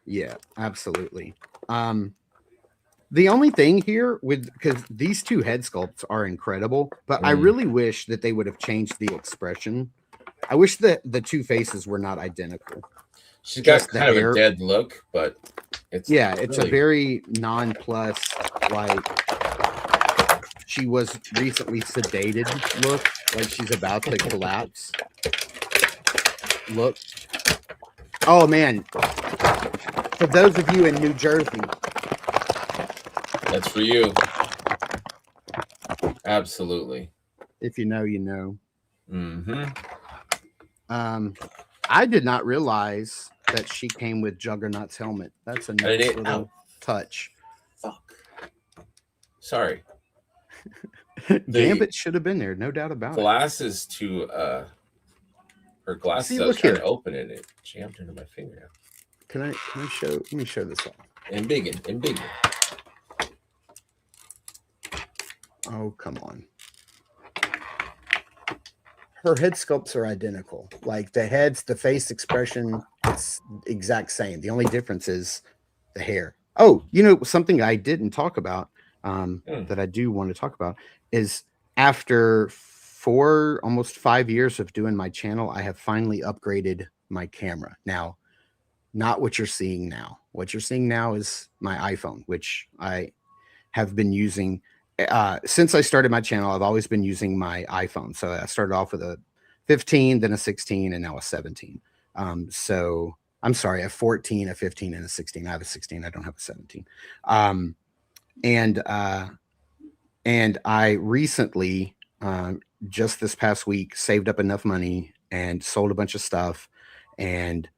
Yeah, absolutely. The only thing here because these two head sculpts are incredible, but I really wish that they would have changed the expression. I wish that the two faces were not identical. She's got kind of a dead look, but it's it's a very nonplussed, like she was recently sedated look, like she's about to collapse. Look. Oh man. For those of you in New Jersey. That's for you. Absolutely. If you know, you know. Mm-hmm. I did not realize that she came with Juggernaut's helmet. That's a nice little touch. Fuck. Sorry. Gambit should have been there, no doubt about glasses it. Her glasses. See, I was look trying here. to open it. It jammed into my finger. Can I show? Let me show this off. And big. Oh, come on. Her head sculpts are identical. Like the heads, the face expression, it's exact same. The only difference is the hair. Oh, you know, something I didn't talk about that I do want to talk about is after almost 5 years of doing my channel, I have finally upgraded my camera. Now, not what you're seeing now. What you're seeing now is my iPhone, which I have been using since I started my channel. I've always been using my iPhone. So I started off with a 15, then a 16, and now a 17. So I'm sorry, a 14, a 15, and a 16. I have a 16. I don't have a 17. And I recently, just this past week, saved up enough money and sold a bunch of stuff and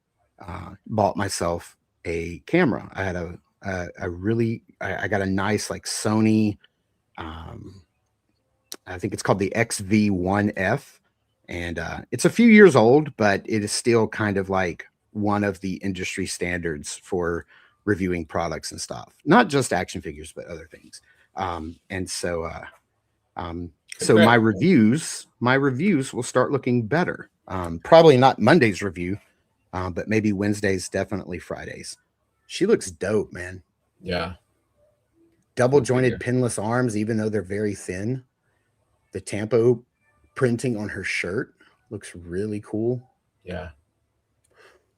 bought myself a camera. I had I got a nice like Sony, I think it's called the XV1F, and it's a few years old, but it is still kind of like one of the industry standards for reviewing products and stuff, not just action figures, but other things. So my reviews will start looking better. Probably not Monday's review, but maybe Wednesdays, definitely Fridays. She looks dope, man. Yeah. Double jointed pinless arms, even though they're very thin. The Tampo printing on her shirt looks really cool. Yeah.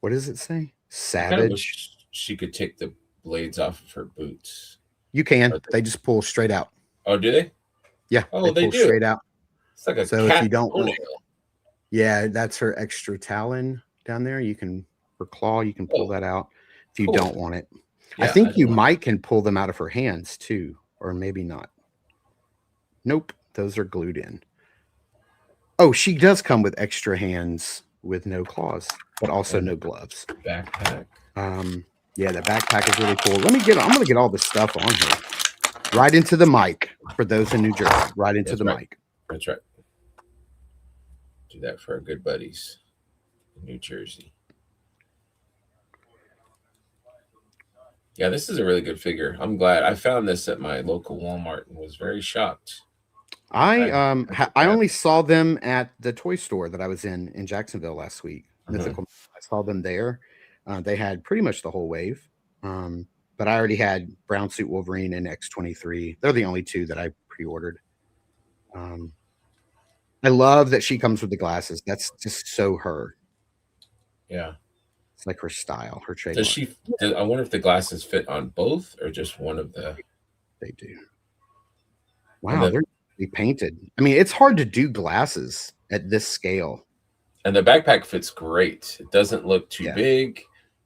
What does it say? Savage. I kind of wish she could take the blades off of her boots. You can. They just pull straight out. Oh, do they? Yeah. Oh, they pull do. Straight out. It's like a so cat if you don't toenail. Yeah, that's her extra talon down there. You can, her claw, you can pull that out if you don't want it. Yeah, I think you might can pull them out of her hands too, or maybe not. Nope, those are glued in. Oh, she does come with extra hands with no claws, but also no gloves. Backpack. Yeah, the backpack is really cool. I'm gonna get all this stuff on here. Right into the mic for those in New Jersey. Right into the mic. That's right. Do that for our good buddies in New Jersey. Yeah, this is a really good figure. I'm glad. I found this at my local Walmart and was very shocked. I only saw them at the toy store that I was in Jacksonville last week. Mythical. I saw them there. They had pretty much the whole wave. But I already had Brown Suit Wolverine and X-23. They're the only two that I pre-ordered. I love that she comes with the glasses. That's just so her. Yeah. It's like her style, her trademark. I wonder if the glasses fit on both or just one of the. They do. Wow, they're painted. I mean, it's hard to do glasses at this scale. And the backpack fits great. It doesn't look too big.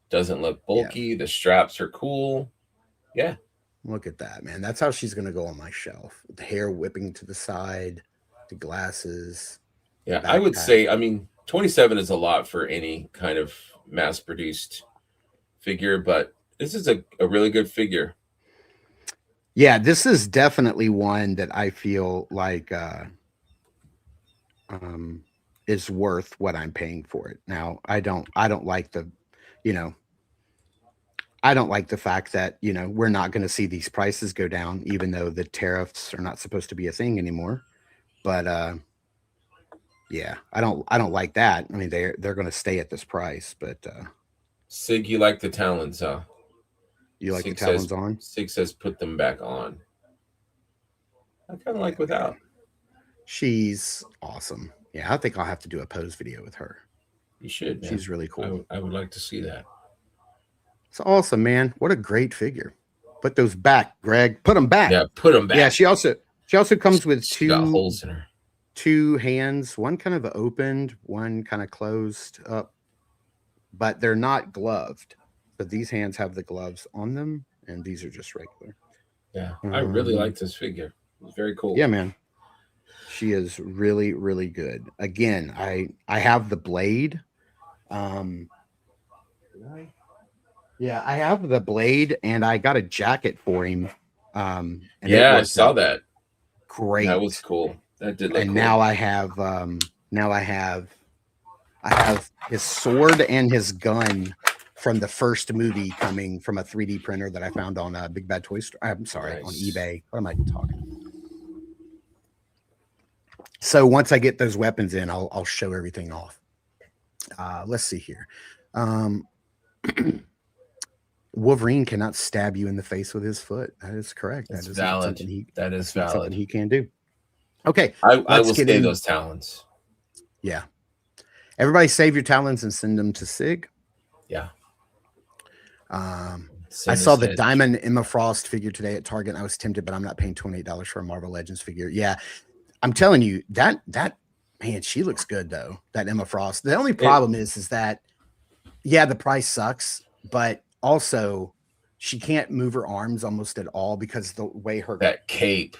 Doesn't look bulky. Yeah. The straps are cool. Yeah. Look at that, man. That's how she's going to go on my shelf. The hair whipping to the side, the glasses. Yeah, I would say, I mean, 27 is a lot for any kind of mass-produced figure, but this is a really good figure. Yeah, this is definitely one that I feel like is worth what I'm paying for it. Now, I don't like the, you know, I don't like the fact that, you know, we're not going to see these prices go down, even though the tariffs are not supposed to be a thing anymore. But yeah, I don't like that. I mean, they're going to stay at this price, but Sig, you like the talons, huh? You like the talons on? Sig says put them back on. I kind of like without. She's awesome. Yeah, I think I'll have to do a pose video with her. You should, man. She's really cool. I would like to see that. It's awesome, man. What a great figure. Put those back, Greg. Put them back. Yeah, put them back. Yeah, she also comes with She's got holes in her. 2 hands, one kind of opened, one kind of closed up, but they're not gloved. But these hands have the gloves on them, and these are just regular. Yeah, I really like this figure. It's very cool. Yeah, man. She is really, really good. Again, I have the blade. Yeah, I have the blade, and I got a jacket for him. And yeah, I saw that. Great. That was cool. That did look and cool. now I have his sword and his gun from the first movie coming from a 3D printer that I found on Big Bad Toy Store. I'm sorry, on eBay. What am I talking? So once I get those weapons in, I'll show everything off. Let's see here. Wolverine cannot stab you in the face with his foot. That is correct. That's that is valid. That is valid. Something he can do. Okay, I will stay those talons. Yeah. Everybody save your talons and send them to Sig. Yeah. I saw the Diamond Emma Frost figure today at Target, and I was tempted, but I'm not paying $28 for a Marvel Legends figure. Yeah. I'm telling you, that man, she looks good though. That Emma Frost. The only problem is that, yeah, the price sucks, but also she can't move her arms almost at all because the way that cape,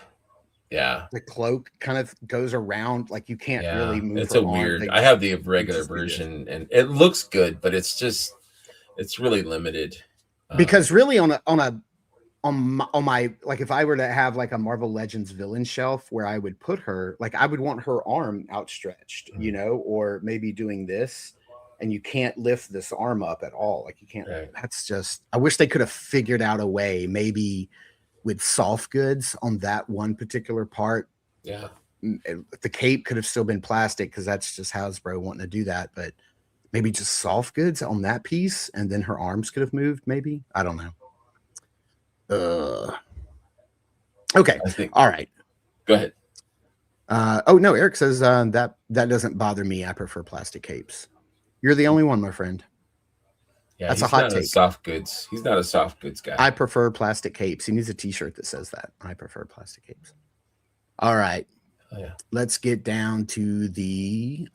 yeah, the cloak kind of goes around, like you can't really move. It's a weird. I have the regular version, and it looks good, but it's really limited. Because really on my like, if I were to have like a Marvel Legends villain shelf where I would put her, like I would want her arm outstretched, you know, or maybe doing this, and you can't lift this arm up at all. Like you can't. Right. That's just. I wish they could have figured out a way, maybe with soft goods on that one particular part. Yeah, the cape could have still been plastic because that's just Hasbro wanting to do that, but maybe just soft goods on that piece, and then her arms could have moved. Maybe, I don't know. Okay. All right. Go ahead. Oh no, Eric says that doesn't bother me. I prefer plastic capes. You're the only one, my friend. Yeah, that's a hot take. Soft goods. He's not a soft goods guy. I prefer plastic capes. He needs a T-shirt that says that. I prefer plastic capes. All right. Oh, yeah. Let's get down to the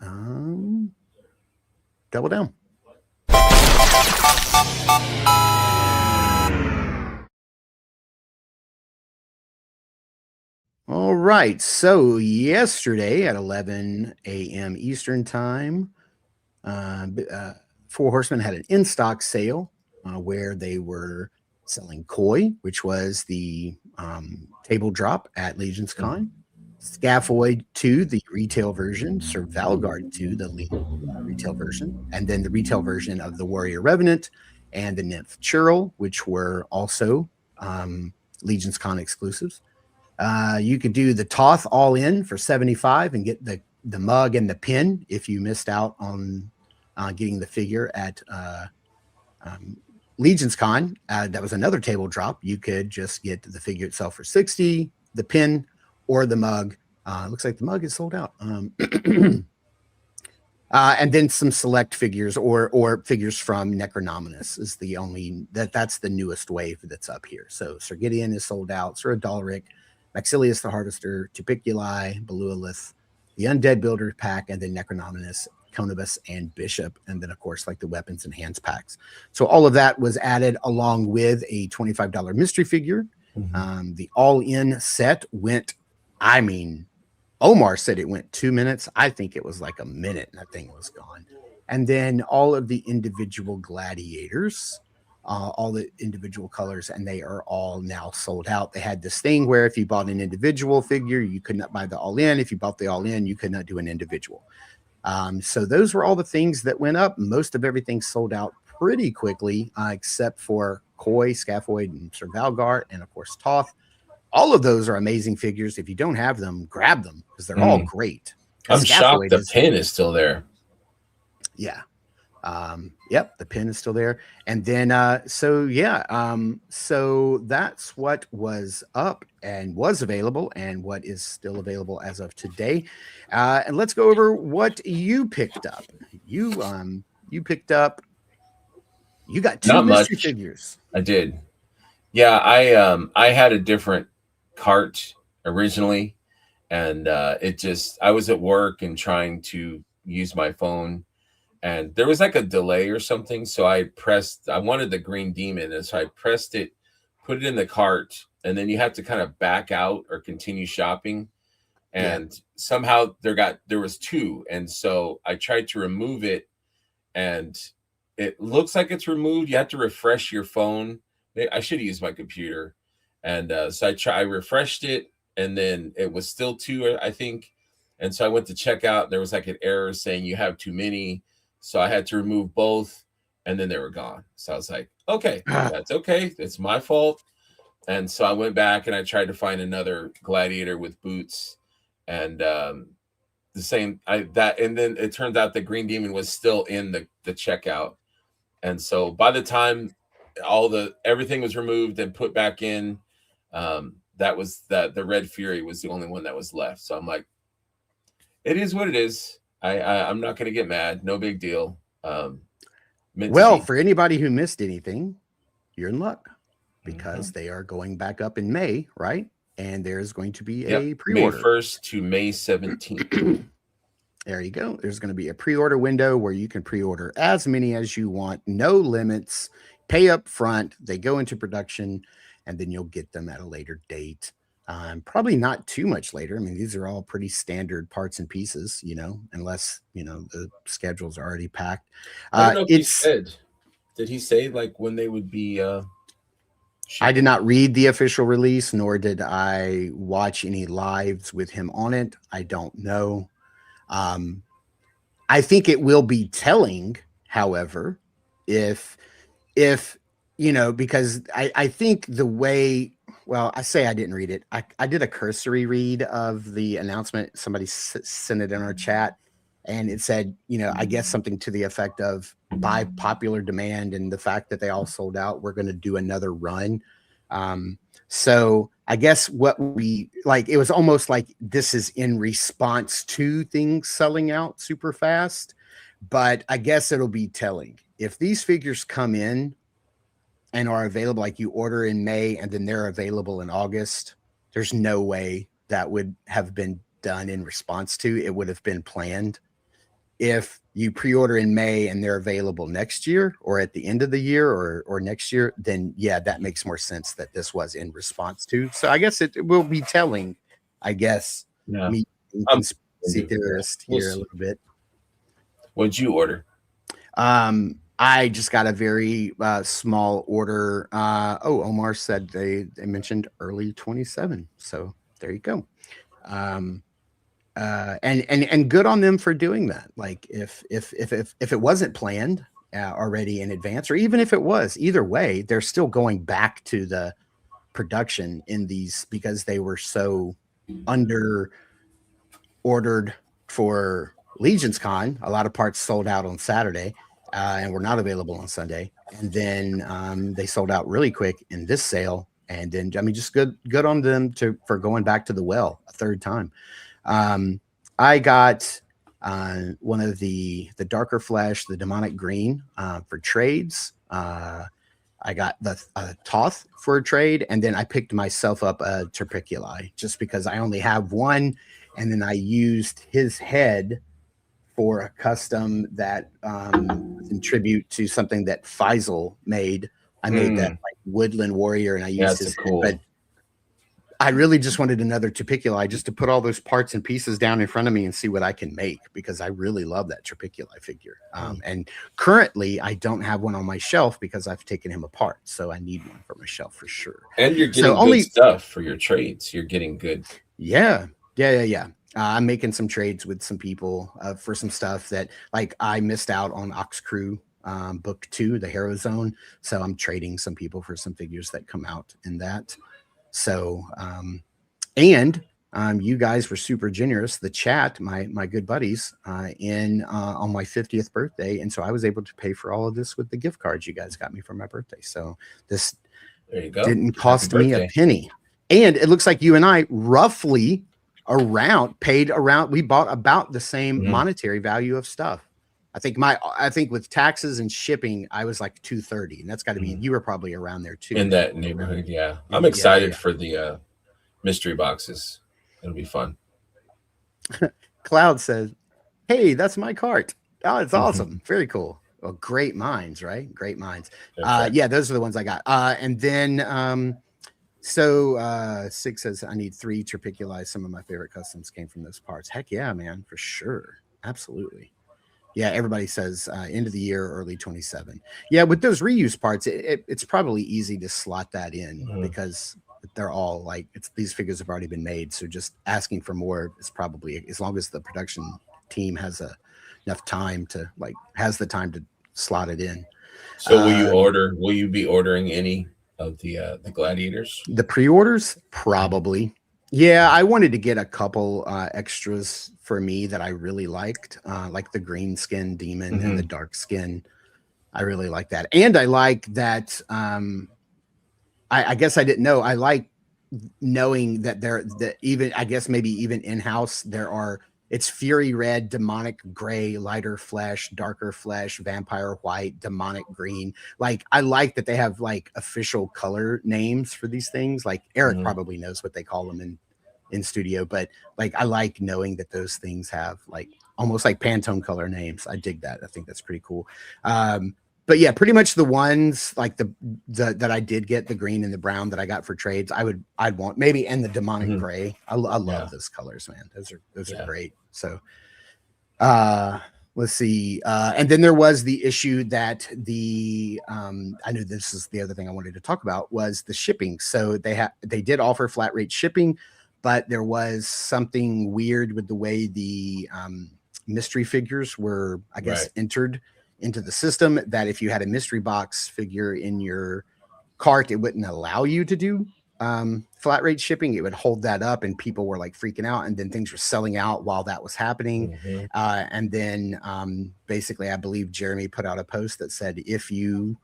double down. All right. So yesterday at 11 a.m. Eastern time, Four Horsemen had an in-stock sale where they were selling Koi, which was the table drop at Legion's Con, Scaphoid 2, the retail version, Sir Valgard 2, the retail version, and then the retail version of the Warrior Revenant and the Nymph Churl, which were also Legion's Con exclusives. You could do the Toth all in for $75 and get the mug and the pin if you missed out on getting the figure at Legion's Con. That was another table drop. You could just get the figure itself for $60, the pin, or the mug. Looks like the mug is sold out. And then some select figures or figures from Necronominus is the only that's the newest wave that's up here. So Sir Gideon is sold out. Sir Adalric, Maxilius the Harvester, Tupiculi, Belualith, the Undead Builder pack, and then Necronominus, Conibus, and Bishop, and then of course like the weapons and hands packs. So all of that was added along with a $25 mystery figure. Mm-hmm. The all-in set went, I mean, Omar said it went 2 minutes. I think it was like a minute and that thing was gone. And then all of the individual gladiators all the individual colors, and they are all now sold out. They had this thing where if you bought an individual figure, you could not buy the all-in. If you bought the all-in, you could not do an individual. So those were all the things that went up. Most of everything sold out pretty quickly, except for Koi, Scaphoid, and Sir Valgar, and of course Toth. All of those are amazing figures. If you don't have them, grab them because they're all great. I'm shocked the pin is still there. Yeah. Yep, the pin is still there. And then so that's what was up and was available and what is still available as of today. And let's go over what you picked up. You got two mystery figures. I did. Yeah, I had a different cart originally, and I was at work and trying to use my phone, and there was like a delay or something, so I wanted the green demon, and so I pressed it, put it in the cart, and then you have to kind of back out or continue shopping, and somehow there was two, and so I tried to remove it, and it looks like it's removed. You have to refresh your phone. I should use my computer. And so I refreshed it, and then it was still two, I think. And so I went to check out. There was like an error saying you have too many. So I had to remove both, and then they were gone. So I was like, okay, that's okay. It's my fault. And so I went back and I tried to find another gladiator with boots, and the same. And then it turned out the green demon was still in the checkout. And so by the time everything was removed and put back in, the Red Fury was the only one that was left. So I'm like, it is what it is. I'm not going to get mad. No big deal. Well, for anybody who missed anything, you're in luck because they are going back up in May, right? And there's going to be a pre-order. May 1st to May 17th. There you go. There's going to be a pre-order window where you can pre-order as many as you want. No limits. Pay up front. They go into production, and then you'll get them at a later date. Probably not too much later. I mean, these are all pretty standard parts and pieces, unless, the schedules are already packed. I don't know if did he say like when they would be? I did not read the official release, nor did I watch any lives with him on it. I don't know. I think it will be telling, however, if because I think the way, I say I didn't read it. I did a cursory read of the announcement. Somebody sent it in our chat, and it said, I guess something to the effect of by popular demand and the fact that they all sold out, we're going to do another run. So I guess it was almost like this is in response to things selling out super fast, but I guess it'll be telling if these figures come in and are available, like you order in May and then they're available in August. There's no way that would have been done in response to it. Would have been planned. If you pre-order in May and they're available next year or at the end of the year or next year, then that makes more sense that this was in response to. So I guess it will be telling, me conspiracy theorist here a little bit. What'd you order? I just got a very small order. Omar said they mentioned early 27. So there you go. And good on them for doing that. Like if it wasn't planned already in advance, or even if it was, either way, they're still going back to the production in these because they were so under ordered for Legion's Con. A lot of parts sold out on Saturday and were not available on Sunday. And then they sold out really quick in this sale. And then, just good on them for going back to the well a third time. I got one of the darker flesh, the demonic green for trades. I got the Toth for a trade, and then I picked myself up a Terpiculi just because I only have one, and then I used his head for a custom that in tribute to something that Faisal made. I made that like woodland warrior, and I used his head, but I really just wanted another Tropiculi just to put all those parts and pieces down in front of me and see what I can make, because I really love that Tropiculi figure. And currently I don't have one on my shelf because I've taken him apart. So I need one for my shelf for sure. And you're getting good stuff for your trades. You're getting good. Yeah. I'm making some trades with some people for some stuff that, like, I missed out on Ox Crew book 2, the Hero Zone. So I'm trading some people for some figures that come out in that. So, you guys were super generous. The chat, my good buddies, on my 50th birthday, and so I was able to pay for all of this with the gift cards you guys got me for my birthday. So this didn't cost me a penny, and it looks like you and I roughly paid around. We bought about the same monetary value of stuff. I think with taxes and shipping, I was like $230, and that's got to be, you were probably around there too. In that neighborhood, yeah. I'm excited for the mystery boxes. It'll be fun. Cloud says, "Hey, that's my cart. Oh, it's awesome. Very cool. Well, great minds, right? Great minds. Yeah, those are the ones I got. And then Six says, I need 3 Tropiculi. Some of my favorite customs came from those parts. Heck yeah, man, for sure. Absolutely. Yeah, everybody says end of the year, early 27. Yeah, with those reuse parts, it's probably easy to slot that in because they're all like, these figures have already been made. So just asking for more is probably, as long as the production team has enough time to has the time to slot it in. So will you be ordering any of the gladiators? The pre-orders? Probably. Yeah, I wanted to get a couple extras for me that I really liked, like the green skin demon and the dark skin. I really like that. And I like that. I guess I didn't know. I like knowing that I guess maybe even in-house it's fury red, demonic gray, lighter flesh, darker flesh, vampire white, demonic green. Like, I like that they have like official color names for these things. Like Eric probably knows what they call them in studio, but like, I like knowing that those things have like almost like Pantone color names. I dig that. I think that's pretty cool. But yeah, pretty much the ones like the that I did get, the green and the brown that I got for trades, I'd want maybe, and the demonic gray. I love those colors, man. Those are great. So let's see. And then there was the issue that I knew this is the other thing I wanted to talk about was the shipping. So they did offer flat rate shipping, but there was something weird with the way the mystery figures were, I guess, entered into the system, that if you had a mystery box figure in your cart, it wouldn't allow you to do flat rate shipping. It would hold that up, and people were like freaking out, and then things were selling out while that was happening. And then basically, I believe Jeremy put out a post that said, if you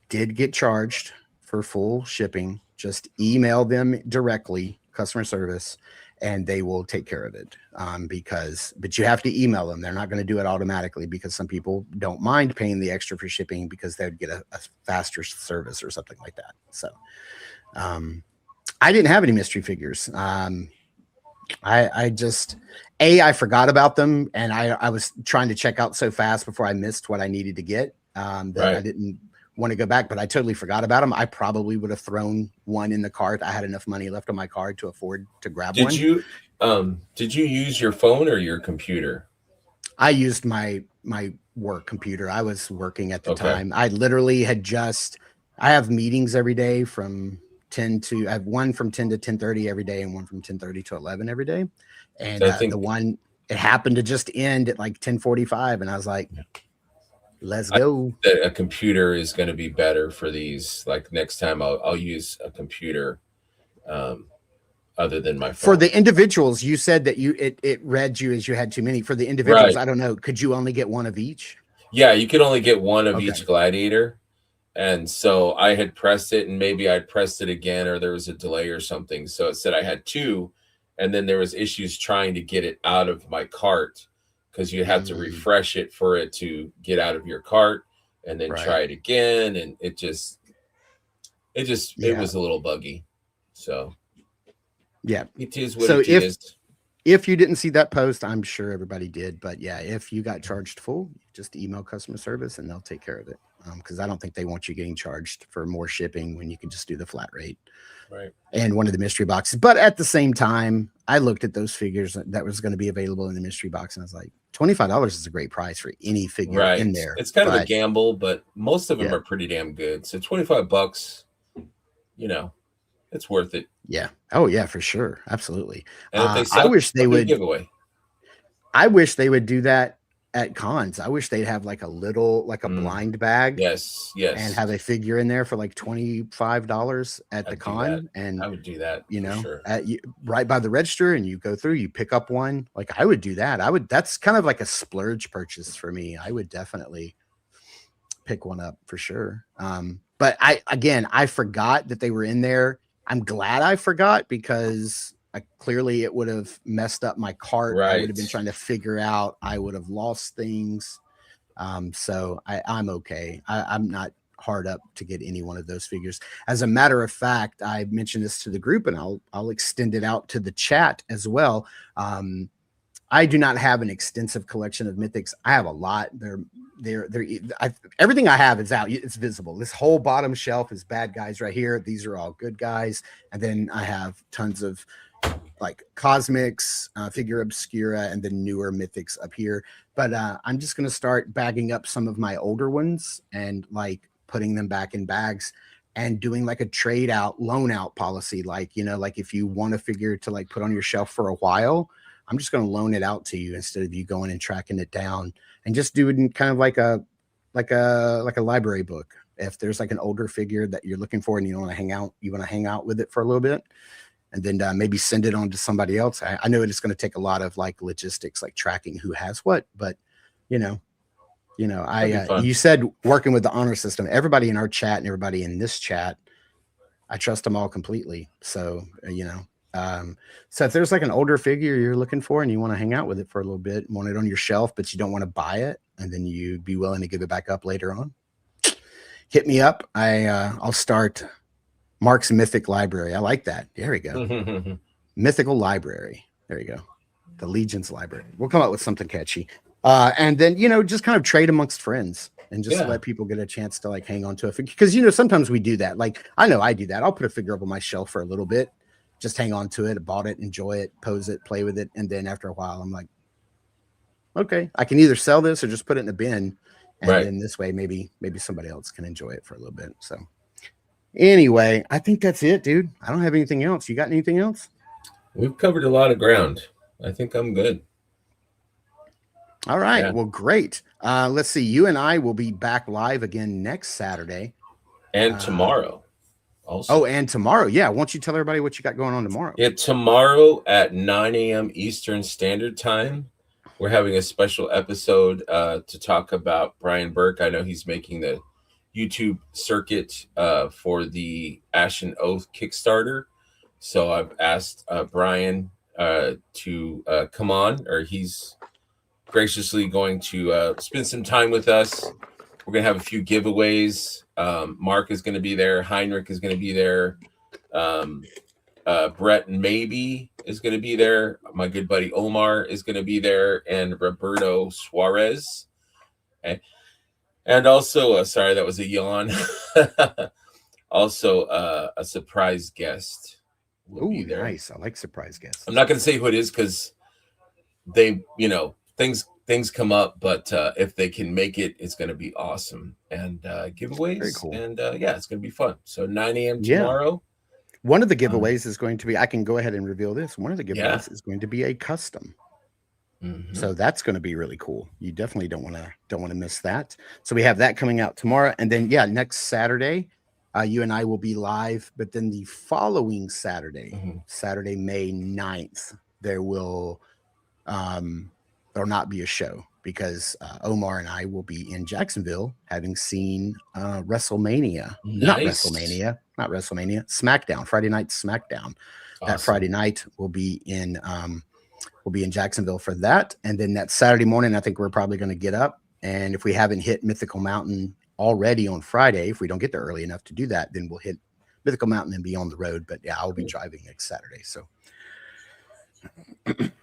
did get charged for full shipping, just email them directly, customer service, and they will take care of it. But you have to email them. They're not going to do it automatically, because some people don't mind paying the extra for shipping because they'd get a faster service or something like that. So I didn't have any mystery figures. I forgot about them, and I was trying to check out so fast before I missed what I needed to get that I didn't want to go back, but I totally forgot about them. I probably would have thrown one in the cart. I had enough money left on my card to afford to grab one. Did you use your phone or your computer? I used my work computer. I was working at the time. I literally had I have meetings every day from 10 to, I have one from 10 to 10:30 every day, and one from 10:30 to 11 every day. And the one, it happened to just end at like 10:45, and I was like, let's go. A computer is going to be better for these. Like, next time I'll use a computer other than my phone. For the individuals, you said that it read you as you had too many. For the individuals, I don't know. Could you only get one of each? Yeah, you could only get one of each gladiator. And so I had pressed it, and maybe I'd pressed it again, or there was a delay or something. So it said I had 2, and then there was issues trying to get it out of my cart, because you have to refresh it for it to get out of your cart, and then try it again. And it was a little buggy. So yeah, it is what it is. if you didn't see that post, I'm sure everybody did. But yeah, if you got charged full, just email customer service and they'll take care of it. Because I don't think they want you getting charged for more shipping when you can just do the flat rate. Right. And one of the mystery boxes. But at the same time, I looked at those figures that was going to be available in the mystery box, and I was like, $25 is a great price for any figure in there. It's kind of a gamble, but most of them are pretty damn good. So $25, you know, it's worth it. Yeah. Oh yeah, for sure. Absolutely. And if they suck, I wish they would giveaway. I wish they would do that at cons. I wish they'd have like a little, like a blind bag. Yes. And have a figure in there for like $25 at the con. And I would do that. You know, sure. Right by the register, and you go through, you pick up one. Like I would do that. That's kind of like a splurge purchase for me. I would definitely pick one up for sure. But I forgot that they were in there. I'm glad I forgot, because clearly it would have messed up my cart. Right. I would have been trying to figure out. I would have lost things. So I'm okay. I'm not hard up to get any one of those figures. As a matter of fact, I mentioned this to the group, and I'll extend it out to the chat as well. I do not have an extensive collection of mythics. I have a lot. Everything I have is out. It's visible. This whole bottom shelf is bad guys right here. These are all good guys. And then I have tons of like cosmics, figure obscura, and the newer mythics up here. But I'm just going to start bagging up some of my older ones and like putting them back in bags and doing like a trade out, loan out policy. Like, you know, like if you want a figure to like put on your shelf for a while, I'm just going to loan it out to you instead of you going and tracking it down, and just do it in kind of like a library book. If there's like an older figure that you're looking for and you want to hang out with it for a little bit, and then maybe send it on to somebody else. I know it's going to take a lot of like logistics, like tracking who has what, but you said working with the honor system, everybody in our chat and everybody in this chat, I trust them all completely. So, so if there's like an older figure you're looking for and you want to hang out with it for a little bit, want it on your shelf, but you don't want to buy it, and then you'd be willing to give it back up later on, hit me up. I'll start Mark's Mythic Library. I like that. There we go. Mythical Library. There you go. The Legion's Library. We'll come up with something catchy. And then, just kind of trade amongst friends and just let people get a chance to like hang on to a figure. Because, sometimes we do that. Like, I know I do that. I'll put a figure up on my shelf for a little bit, just hang on to it, bought it, enjoy it, pose it, play with it. And then after a while, I'm like, okay, I can either sell this or just put it in a bin. And then this way, maybe somebody else can enjoy it for a little bit. So anyway, I think that's it, dude. I don't have anything else. You got anything else? We've covered a lot of ground. I think I'm good. All right. Yeah. Well, great. Let's see. You and I will be back live again next Saturday. And tomorrow. Also. Oh, and tomorrow. Yeah. Why don't you tell everybody what you got going on tomorrow? Yeah, tomorrow at 9 a.m. Eastern Standard Time, we're having a special episode to talk about Brian Burke. I know he's making the YouTube circuit for the Ashen Oath Kickstarter. So I've asked Brian to come on, or he's graciously going to spend some time with us. We're going to have a few giveaways. Mark is going to be there. Heinrich is going to be there. Brett Maybe is going to be there. My good buddy Omar is going to be there. And Roberto Suarez. And also, sorry, that was a yawn. Also, a surprise guest will be there. Nice. I like surprise guests. I'm not going to say who it is because they, things come up, but if they can make it, it's going to be awesome. And giveaways. Very cool. And it's going to be fun. So 9 a.m. tomorrow. One of the giveaways is going to be, I can go ahead and reveal this. One of the giveaways is going to be a custom. Mm-hmm. So that's going to be really cool. You definitely don't want to miss that. So we have that coming out tomorrow. And then, next Saturday, you and I will be live. But then the following Saturday, Saturday, May 9th, there will not be a show because Omar and I will be in Jacksonville having seen WrestleMania. Nice. Not WrestleMania, SmackDown, Friday night SmackDown. Awesome. That Friday night we'll be in Jacksonville for that. And then that Saturday morning, I think we're probably going to get up. And if we haven't hit Mythical Mountain already on Friday, if we don't get there early enough to do that, then we'll hit Mythical Mountain and be on the road. But I'll be driving next Saturday. So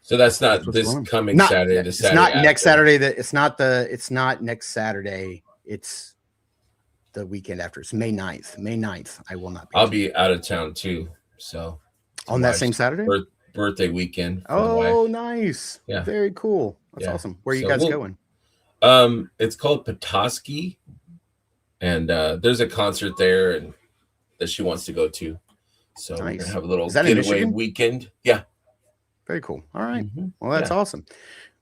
So that's not this coming Saturday. The Saturday not next Saturday. It's not next Saturday. It's the weekend after. It's May 9th. May 9th. I will not be. I'll be out of town too. So on that same Saturday? Birthday weekend. Oh, nice. Yeah. Very cool. That's awesome. Where are you guys going? It's called Petoskey. And there's a concert there and that she wants to go to. So we're gonna have a little getaway weekend. Yeah. Very cool. All right. Well, that's awesome.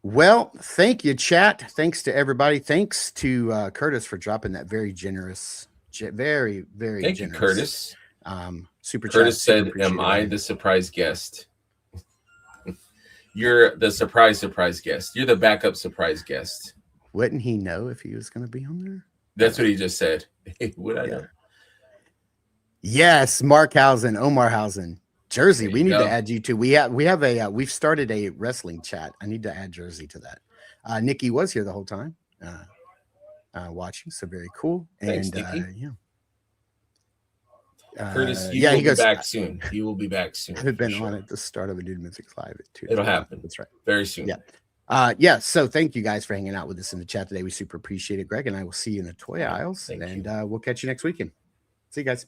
Well, thank you, chat. Thanks to everybody. Thanks to Curtis for dropping that very generous, very generous. Thank you, Curtis. Super Curtis chat, said, "Am I the surprise guest?" You're the surprise guest. You're the backup surprise guest. Wouldn't he know if he was going to be on there? That's what he just said. Would I know? Yes, Markhausen, Omarhausen. Jersey, we need to add you too. We've started a wrestling chat. I need to add Jersey to that. Nikki was here the whole time watching, so very cool. Thanks, and Nikki. Curtis, he will be back soon. He will be back soon. I've been on at the start of a Dude Mythics Live at 2. It'll happen. That's right. Very soon. Yeah. So thank you guys for hanging out with us in the chat today. We super appreciate it. Greg and I will see you in the toy aisles, and we'll catch you next weekend. See you guys.